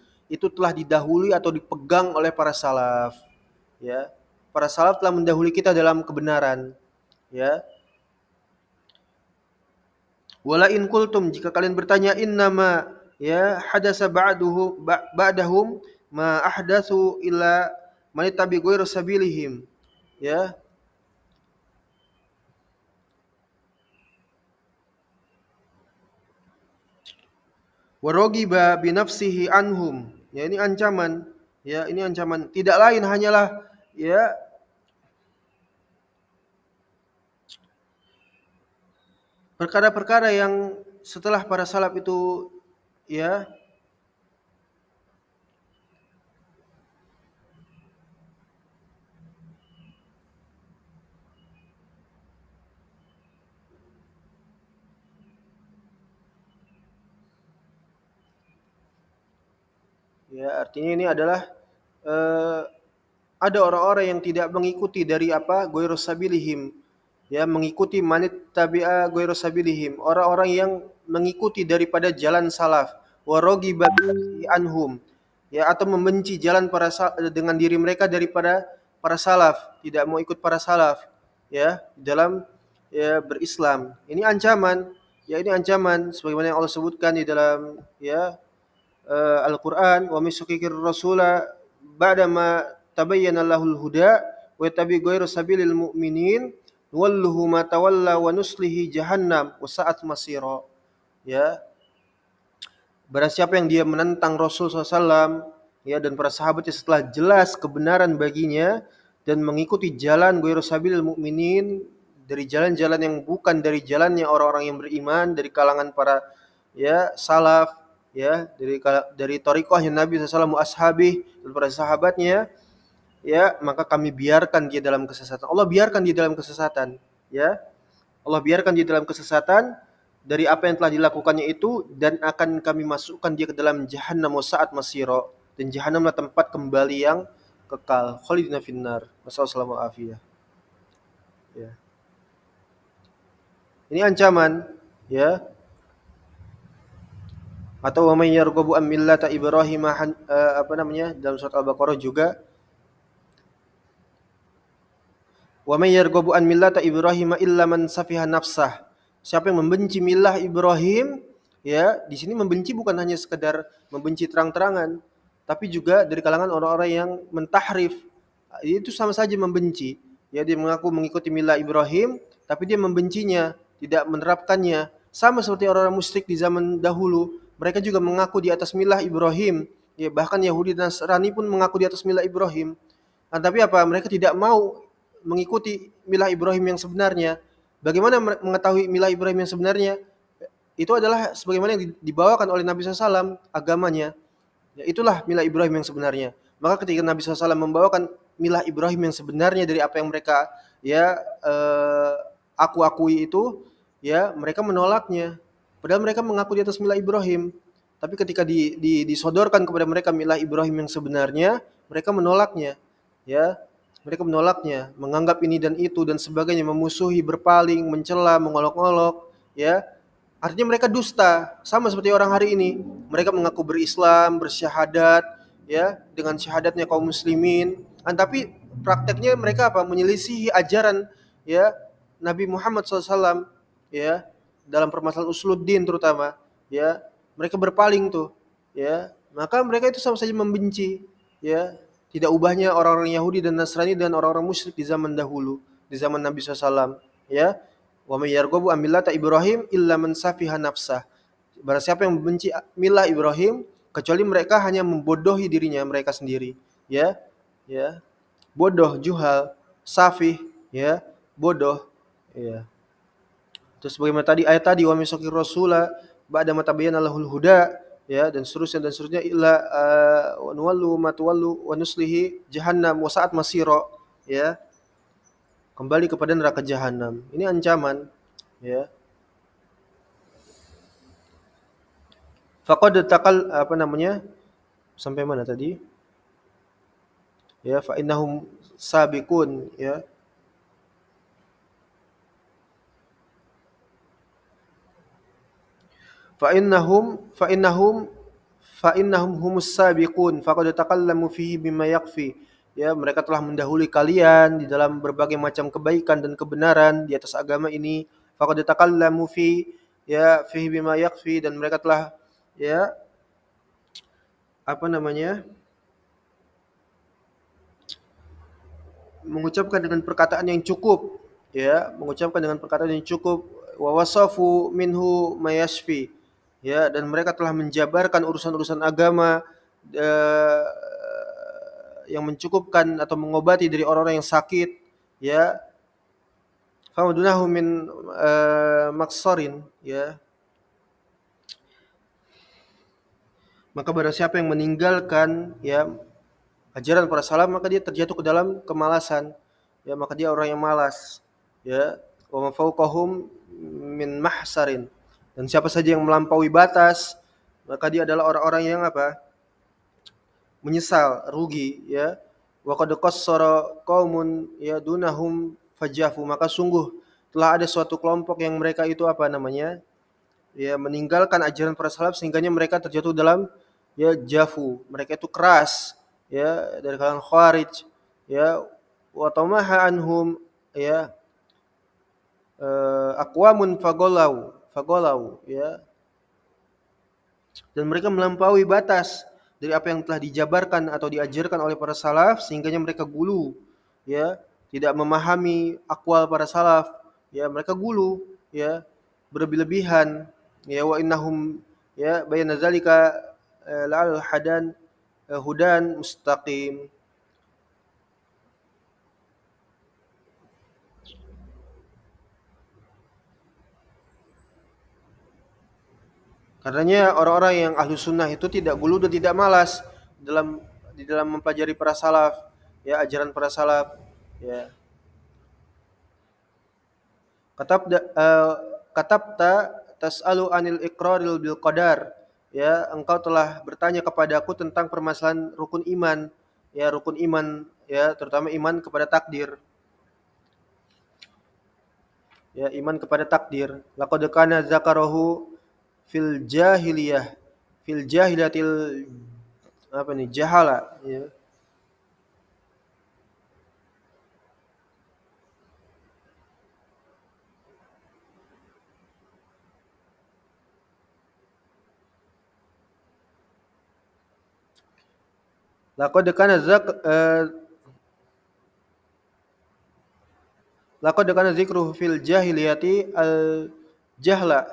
telah didahului atau dipegang oleh para salaf. Ya, para salaf telah mendahului kita dalam kebenaran. Ya, wala in kultum, jika kalian bertanya innama ya hadasa ba'dahum ma ahdatsu illa man tabi ghairu sabilihim ya, warogiba binafsihi anhum. Ya, ini ancaman. Ya, ini ancaman. Tidak lain hanyalah ya perkara-perkara yang setelah para salaf itu ya Ya, artinya ini adalah eh, ada orang-orang yang tidak mengikuti dari apa? Ghairu sabilihim. Ya, mengikuti manit tabi'a ghairu sabilihim. Orang-orang yang mengikuti daripada jalan salaf. Wa raghiba bi anhum. Ya, atau membenci jalan dengan diri mereka daripada para salaf, tidak mau ikut para salaf. Ya, dalam ya berislam. Ini ancaman. Ya, ini ancaman sebagaimana yang Allah sebutkan di dalam ya Al-Qur'an, wa misykikir rasula ba'da ma tabayyana lahul huda wa yattabi ghayra sabilil mu'minin nuwallihi ma tawalla wa nuslihi jahannam wa sa'at masira. Ya, barang siapa yang dia menentang Rasul SAW ya dan para sahabatnya setelah jelas kebenaran baginya dan mengikuti jalan ghayra sabilil mu'minin, dari jalan-jalan yang bukan dari jalannya orang-orang yang beriman dari kalangan para ya salaf, ya dari thariqahnya Nabi SAW ashabi dan para sahabatnya, ya maka kami biarkan dia dalam kesesatan. Allah biarkan dia dalam kesesatan, ya. Allah biarkan dia dalam kesesatan dari apa yang telah dilakukannya itu, dan akan kami masukkan dia ke dalam jahannam saat masira, dan jahannamlah tempat kembali yang kekal, khalidina finnar. Wassalamu afiyah. Ya. Ini ancaman, ya. Atau wa may yarghabu an millata Ibrahim apa namanya dalam surat Al-Baqarah juga, wa may yarghabu an millata Ibrahim illa man safiha nafsah. Siapa yang membenci milah Ibrahim, ya, di sini membenci bukan hanya sekedar membenci terang-terangan, tapi juga dari kalangan orang-orang yang mentahrif. Itu sama saja membenci. Ya, dia mengaku mengikuti milah Ibrahim, tapi dia membencinya, tidak menerapkannya. Sama seperti orang-orang musyrik di zaman dahulu, mereka juga mengaku di atas milah Ibrahim. Ya, bahkan Yahudi dan Nasrani pun mengaku di atas milah Ibrahim. Nah, tapi apa? Mereka tidak mau mengikuti milah Ibrahim yang sebenarnya. Bagaimana mengetahui milah Ibrahim yang sebenarnya? Itu adalah sebagaimana yang dibawakan oleh Nabi SAW agamanya. Ya, itulah milah Ibrahim yang sebenarnya. Maka ketika Nabi SAW membawakan milah Ibrahim yang sebenarnya dari apa yang mereka ya aku-akui itu, ya mereka menolaknya. Padahal mereka mengaku di atas milah Ibrahim. Tapi ketika disodorkan kepada mereka milah Ibrahim yang sebenarnya, mereka menolaknya. Ya, mereka menolaknya, menganggap ini dan itu dan sebagainya, memusuhi, berpaling, mencela, mengolok-olok, ya. Artinya mereka dusta, sama seperti orang hari ini. Mereka mengaku berislam, bersyahadat, ya, dengan syahadatnya kaum muslimin. Tapi prakteknya mereka apa? Menyelisihi ajaran, ya, Nabi Muhammad SAW, ya, dalam permasalahan usuluddin terutama, ya. Mereka berpaling tuh, ya. Maka mereka itu sama saja membenci, ya. Tidak ubahnya orang-orang Yahudi dan Nasrani dan orang-orang musyrik di zaman dahulu, di zaman Nabi SAW, ya. Wa may yarghabu an millati Ibrahim illa man safiha nafsah. Barang siapa yang membenci milah Ibrahim kecuali mereka hanya membodohi dirinya mereka sendiri, ya. Ya. Bodoh, juhal, safih, ya, bodoh, ya. Terus bagaimana tadi ayat tadi, wa misakir rasula ba'da ma tabayyana lahul huda, ya, dan seterusnya illa wa nuwallu ma tuwallu wa nuslihi jahannam wa sa'at masira, ya, kembali kepada neraka jahanam. Ini ancaman, ya. Faqad taqal apa namanya? Sampai mana tadi? Ya, fa innahum sabiqun, ya. Fa innahum humus sabiqun faqad taqallamu fihi bima yakfi. Ya, mereka telah mendahului kalian di dalam berbagai macam kebaikan dan kebenaran di atas agama ini. Faqad taqallamu fihi bima yakfi, dan mereka telah ya apa namanya? Mengucapkan dengan perkataan yang cukup, ya, mengucapkan dengan perkataan yang cukup, wa wasafu minhu mayashfi, ya, dan mereka telah menjabarkan urusan-urusan agama eh, yang mencukupkan atau mengobati dari orang-orang yang sakit, ya, famadunahu min maksarin, ya, maka barang siapa yang meninggalkan ya ajaran para salaf maka dia terjatuh ke dalam kemalasan, ya, maka dia orang yang malas, ya. Wa fawqahum min mahsarin, dan siapa saja yang melampaui batas maka dia adalah orang-orang yang apa? menyesal, rugi, ya. Wa qad qassara qaumun ya dunahum fajafu, maka sungguh telah ada suatu kelompok yang mereka itu apa namanya? Ya, meninggalkan ajaran para salaf sehingganya mereka terjatuh dalam ya jafu. Mereka itu keras, ya, dari kalangan Khawarij, ya, wa tamaha anhum ya aqwamun fagolau ya, dan mereka melampaui batas dari apa yang telah dijabarkan atau diajarkan oleh para salaf sehingganya mereka gulu, ya, tidak memahami akwal para salaf, ya, mereka gulu, ya, berlebihan, ya, wa innahum ya bayna zalika la'al hudan mustaqim. Karenanya orang-orang yang ahlu sunnah itu tidak gulu dan tidak malas dalam di dalam mempelajari para salaf, ya, ajaran para salaf, ya. Katabda katabta tas'alu anil iqraril bil qadar. Ya, engkau telah bertanya kepadaku tentang permasalahan rukun iman. Ya, rukun iman, ya, terutama iman kepada takdir. Ya, iman kepada takdir. Laqad kana zakarahu fil jahiliyah. Fil jahiliyatil apa nih? Jahala, ya. Laqad kana zak laqad kana dzikruhu fil jahiliyati al jahla.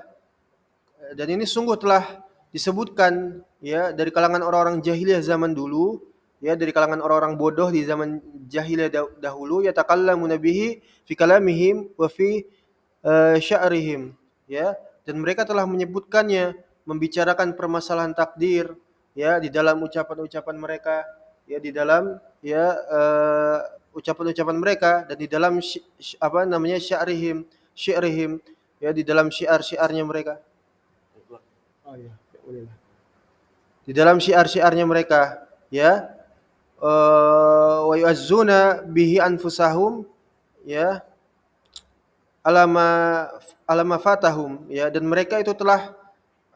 Dan ini sungguh telah disebutkan, ya, dari kalangan orang-orang jahiliyah zaman dulu, ya, dari kalangan orang-orang bodoh di zaman jahiliyah dahulu, yatakallamuna bihi fi kalamihim wa fi sya'rihim, ya, dan mereka telah menyebutkannya, membicarakan permasalahan takdir, ya, di dalam ucapan-ucapan mereka, ya, di dalam ya ucapan-ucapan mereka, dan di dalam apa namanya syi'rihim, ya, di dalam syiar-syiarnya mereka. Oh iya, boleh. Di dalam syiar-syiarnya mereka, ya, wa yu'azzuna bihi anfusahum, ya, alama alama fatahum, ya, dan mereka itu telah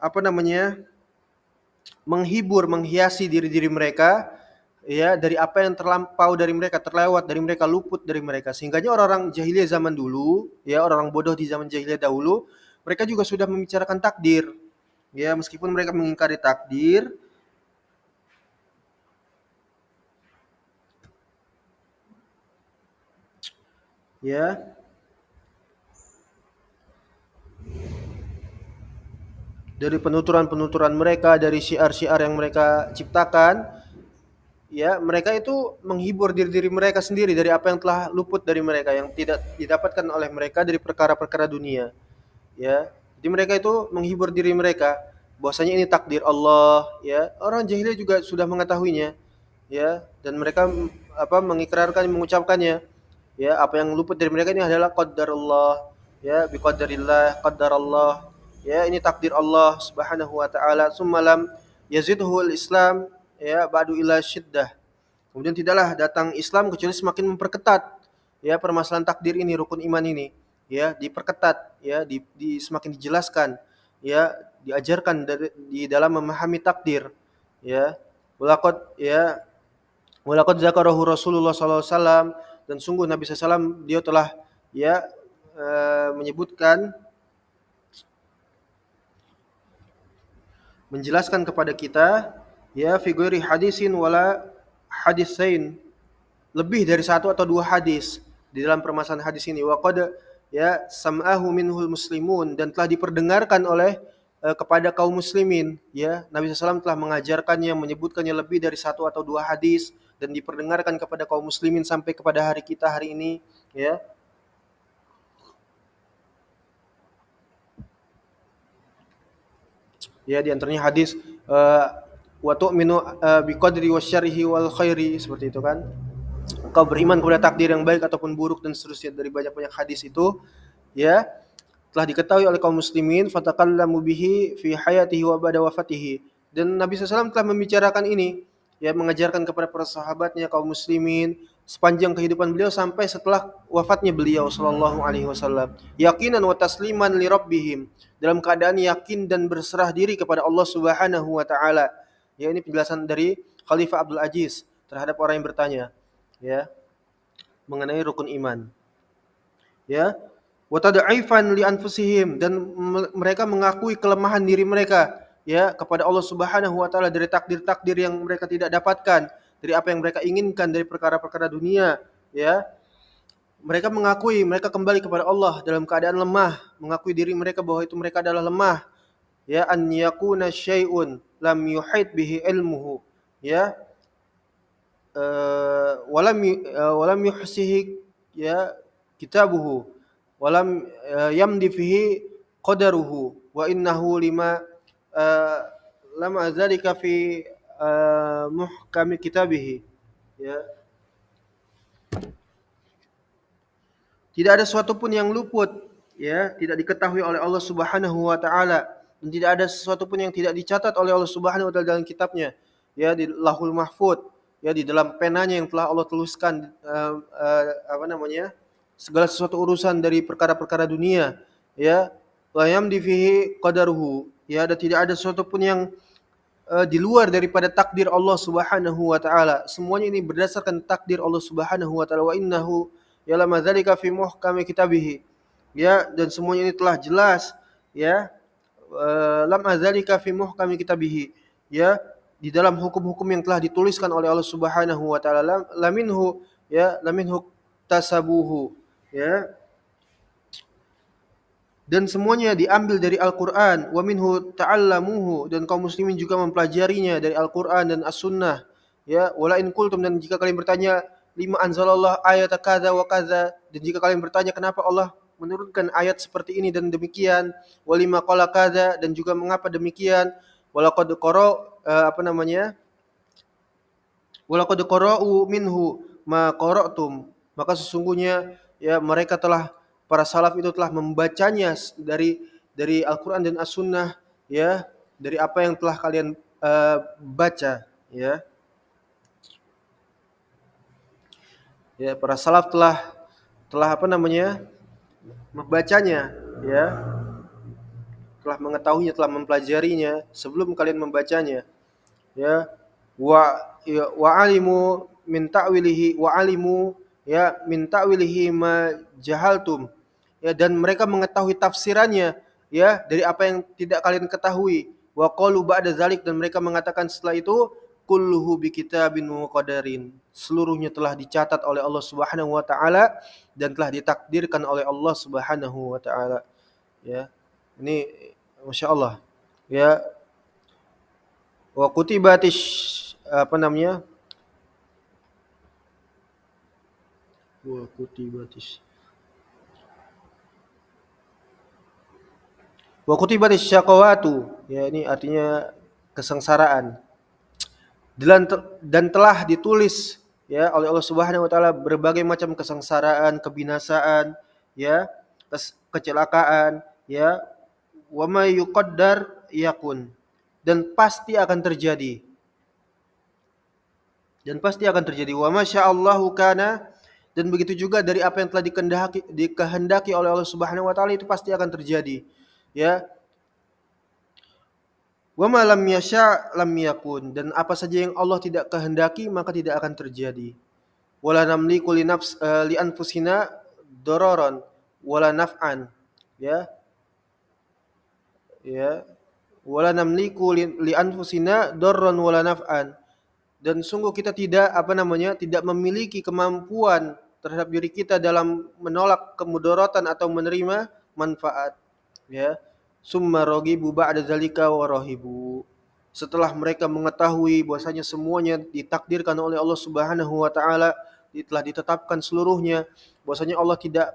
apa namanya menghibur, menghiasi diri-diri mereka, ya, dari apa yang terlampau dari mereka, terlewat dari mereka, luput dari mereka. Sehingganya orang-orang jahiliyah zaman dulu, ya, orang-orang bodoh di zaman jahiliyah dahulu, mereka juga sudah membicarakan takdir. Ya, meskipun mereka mengingkari takdir, ya, dari penuturan-penuturan mereka, dari syiar-syiar yang mereka ciptakan, ya, mereka itu menghibur diri-diri mereka sendiri dari apa yang telah luput dari mereka, yang tidak didapatkan oleh mereka dari perkara-perkara dunia, ya. Jadi mereka itu menghibur diri mereka bahwasanya ini takdir Allah, ya. Orang jahiliyah juga sudah mengetahuinya, ya, dan mereka apa mengikrarkan, mengucapkannya, ya, apa yang luput dari mereka ini adalah qadarullah, ya, biqadarillah, qadarallah, ya, ini takdir Allah Subhanahu wa taala. Summalam yazidhul Islam, ya, ba'du ila syiddah. Kemudian tidaklah datang Islam kecuali semakin memperketat, ya, permasalahan takdir ini, rukun iman ini, ya, diperketat, ya, semakin dijelaskan, ya, diajarkan di dalam memahami takdir, ya. Walaqad ya walaqad zakarahu Rasulullah sallallahu alaihi wasallam, dan sungguh Nabi SAW dia telah, ya, menyebutkan, menjelaskan kepada kita, ya, fi ghairi hadisin wala hadisain, lebih dari satu atau dua hadis di dalam permasalahan hadis ini. Wa qad ya sam'ahu minhul muslimun, dan telah diperdengarkan oleh kepada kaum muslimin, ya. Nabi SAW telah mengajarkannya, menyebutkannya lebih dari satu atau dua hadis dan diperdengarkan kepada kaum muslimin sampai kepada hari kita hari ini, ya. Ya, di antaranya hadis wa tu'minu biqadri wasyarrihi wal khairi, seperti itu kan. Engkau beriman kepada takdir yang baik ataupun buruk dan seterusnya, dari banyak-banyak hadis itu, ya, telah diketahui oleh kaum muslimin, fatakallamu bihi fi hayatihi wa ba'da wafatihi, dan Nabi SAW telah membicarakan ini, ya mengajarkan kepada para sahabatnya kaum muslimin sepanjang kehidupan beliau sampai setelah wafatnya beliau sallallahu alaihi wasallam. Yaqinan wa tasliman li rabbihim, dalam keadaan yakin dan berserah diri kepada Allah Subhanahu wa taala. Ya, ini penjelasan dari Khalifah Abdul Aziz terhadap orang yang bertanya, ya, mengenai rukun iman. Ya, wa tad'ifan li anfusihim, dan mereka mengakui kelemahan diri mereka, ya, kepada Allah Subhanahu wa taala dari takdir-takdir yang mereka tidak dapatkan, dari apa yang mereka inginkan dari perkara-perkara dunia, ya. Mereka mengakui mereka kembali kepada Allah dalam keadaan lemah, mengakui diri mereka bahwa itu mereka adalah lemah, ya, an yakuna syai'un lam yuhit bihi ilmuhu, ya, walam yuhsihi, ya, kitabuhu, walam yamdi fihi qadaruhu, wa innahu uh, lama dzalika fi muhkami kitabihi, ya. Tidak ada sesuatu pun yang luput, ya, tidak diketahui oleh Allah Subhanahu wa taala, dan tidak ada sesuatu pun yang tidak dicatat oleh Allah Subhanahu wa taala dalam kitabnya, ya, di Lauhul Mahfuz, ya, di dalam penanya yang telah Allah tuliskan segala sesuatu urusan dari perkara-perkara dunia, ya. La yamdi fihi qadaruhu, ya, dan tidak ada sesuatu pun yang di luar daripada takdir Allah Subhanahu wa taala. Semuanya ini berdasarkan takdir Allah Subhanahu wa taala. Wa innahu ya'lamu dzalika fi muhkami kitabih. Ya, dan semuanya ini telah jelas, ya, lam adzalika fi muhkami kitabih. Ya, di dalam hukum-hukum yang telah dituliskan oleh Allah Subhanahu wa taala. Laminhu, ya, laminhu tasabuhu, ya. Dan semuanya diambil dari Al-Qur'an, wa minhu ta'allamuhu, dan kaum muslimin juga mempelajarinya dari Al-Qur'an dan As-Sunnah, ya. Wala in qultum, dan jika kalian bertanya, lima anzalallah ayat kadza wa kadza, dan jika kalian bertanya kenapa Allah menurunkan ayat seperti ini dan demikian, walima qala kadza, dan juga mengapa demikian, walaqad walaqad qara'u minhu ma qara'tum, maka sesungguhnya, ya, mereka telah, para salaf itu telah membacanya dari Al-Qur'an dan As-Sunnah, ya, dari apa yang telah kalian baca, ya. Ya, para salaf telah membacanya, ya, telah mengetahuinya, telah mempelajarinya sebelum kalian membacanya, ya. Wa alimu min ta'wilihi, wa alimu, ya, min ta'wilihi ma jahaltum, ya, dan mereka mengetahui tafsirannya, ya, dari apa yang tidak kalian ketahui. Wa qalu ba'da zalik, dan mereka mengatakan setelah itu, kulluhu bi kitabin muqaddarin, seluruhnya telah dicatat oleh Allah Subhanahu wa taala dan telah ditakdirkan oleh Allah Subhanahu wa taala, ya. Ini Masya Allah, ya. Wa kutibatis apa namanya? Wa kutibatis Wa kutibatis syaqawatu, ya, ini artinya kesengsaraan. Dan telah ditulis, ya, oleh Allah Subhanahu wa taala berbagai macam kesengsaraan, kebinasaan, ya, kecelakaan, ya, wa may yuqaddar yakun, dan pasti akan terjadi. Wa masyaallahu kana, dan begitu juga dari apa yang telah dikehendaki oleh Allah Subhanahu wa taala itu pasti akan terjadi, ya. Wa ma lam yasha lam yakun, dan apa saja yang Allah tidak kehendaki maka tidak akan terjadi. Wala namliku li anfusina dararan wala naf'an, ya, ya. Wala namliku li anfusina darran wala naf'an, dan sungguh kita tidak memiliki kemampuan terhadap diri kita dalam menolak kemudaratan atau menerima manfaat, ya. Summa ragibu ba'da zalika wa rahibu, setelah mereka mengetahui bahwasanya semuanya ditakdirkan oleh Allah Subhanahu wa taala, telah ditetapkan seluruhnya, bahwasanya Allah tidak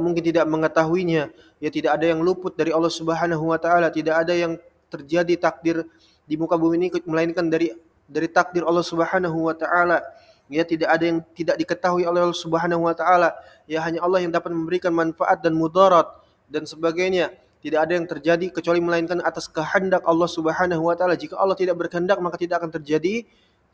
mungkin tidak mengetahuinya, ya, tidak ada yang luput dari Allah Subhanahu wa taala, tidak ada yang terjadi takdir di muka bumi ini melainkan dari takdir Allah Subhanahu wa taala, ya, tidak ada yang tidak diketahui oleh Allah Subhanahu wa taala, ya, hanya Allah yang dapat memberikan manfaat dan mudarat dan sebagainya, Tidak ada yang terjadi kecuali melainkan atas kehendak Allah Subhanahu wa taala. Jika Allah tidak berkehendak maka tidak akan terjadi.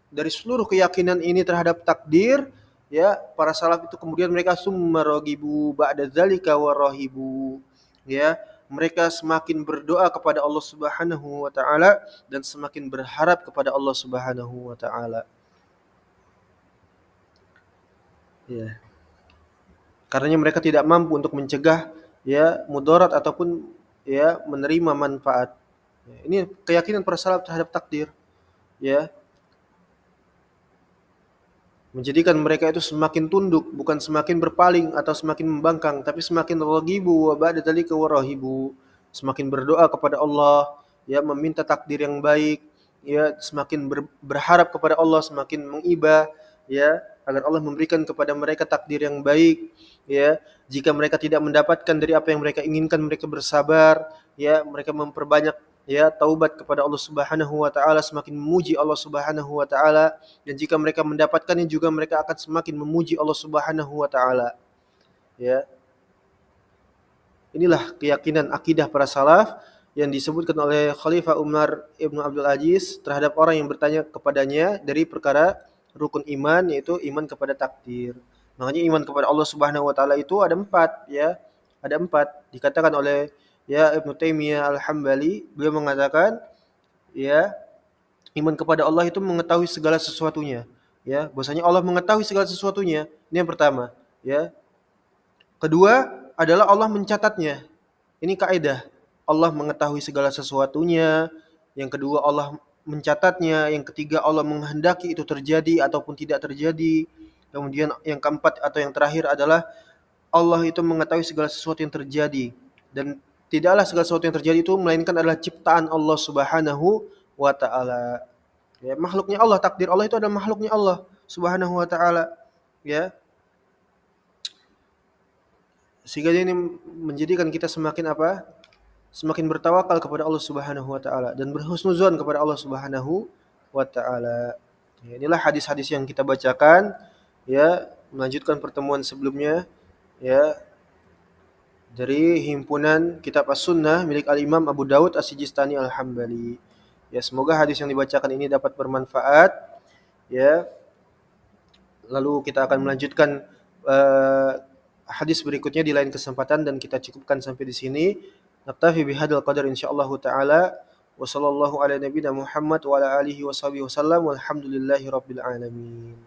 Dari seluruh keyakinan ini terhadap takdir, ya, para salaf itu kemudian mereka summa ragibu ba'da dzalika warahibu, ya, mereka semakin berdoa kepada Allah Subhanahu wa taala dan semakin berharap kepada Allah Subhanahu wa taala. Ya. Karenanya mereka tidak mampu untuk mencegah, ya, mudarat ataupun, ya, menerima manfaat. Ya, ini keyakinan para salaf terhadap takdir, ya. Menjadikan mereka itu semakin tunduk, bukan semakin berpaling atau semakin membangkang, tapi semakin ragibu wa ba'da dzalika warahibu, semakin berdoa kepada Allah, ya, meminta takdir yang baik, ya, semakin berharap kepada Allah, semakin mengibah, ya, agar Allah memberikan kepada mereka takdir yang baik, ya. Jika mereka tidak mendapatkan dari apa yang mereka inginkan, mereka bersabar, ya, mereka memperbanyak, ya, taubat kepada Allah Subhanahu wa taala, semakin memuji Allah Subhanahu wa taala, dan jika mereka mendapatkannya juga mereka akan semakin memuji Allah Subhanahu wa taala. Ya. Inilah keyakinan akidah para salaf yang disebutkan oleh Khalifah Umar Ibn Abdul Aziz terhadap orang yang bertanya kepadanya dari perkara rukun iman, yaitu iman kepada takdir. Makanya iman kepada Allah Subhanahu wa taala itu ada 4, ya. Ada 4. Dikatakan oleh, ya, Ibnu Taimiyah Al-Hambali, beliau mengatakan, ya, iman kepada Allah itu mengetahui segala sesuatunya, ya. Bahwasanya Allah mengetahui segala sesuatunya. Ini yang pertama, ya. Kedua adalah Allah mencatatnya. Ini kaidah. Allah mengetahui segala sesuatunya. Yang kedua Allah mencatatnya. Yang ketiga Allah menghendaki itu terjadi ataupun tidak terjadi. Kemudian yang keempat atau yang terakhir adalah Allah itu mengetahui segala sesuatu yang terjadi. Dan tidaklah segala sesuatu yang terjadi itu melainkan adalah ciptaan Allah Subhanahu wa taala. Ya, makhluknya Allah, takdir Allah itu adalah makhluknya Allah Subhanahu wa taala, ya. Sehingga ini menjadikan kita semakin apa? Semakin bertawakal kepada Allah Subhanahu wa taala dan berhusnuzon kepada Allah Subhanahu wa taala. Ya, inilah hadis-hadis yang kita bacakan, ya, melanjutkan pertemuan sebelumnya, ya, dari himpunan Kitab As-Sunnah milik Al-Imam Abu Daud As-Sijistani Al-Hambali. Ya, semoga hadis yang dibacakan ini dapat bermanfaat, ya. Lalu kita akan melanjutkan hadis berikutnya di lain kesempatan dan kita cukupkan sampai di sini. Naktafi bihadzal qadar insyaallah taala. Wa sallallahu ala nabiyyina Muhammad wa ala alihi washabihi wasallam walhamdulillahi rabbil alamin.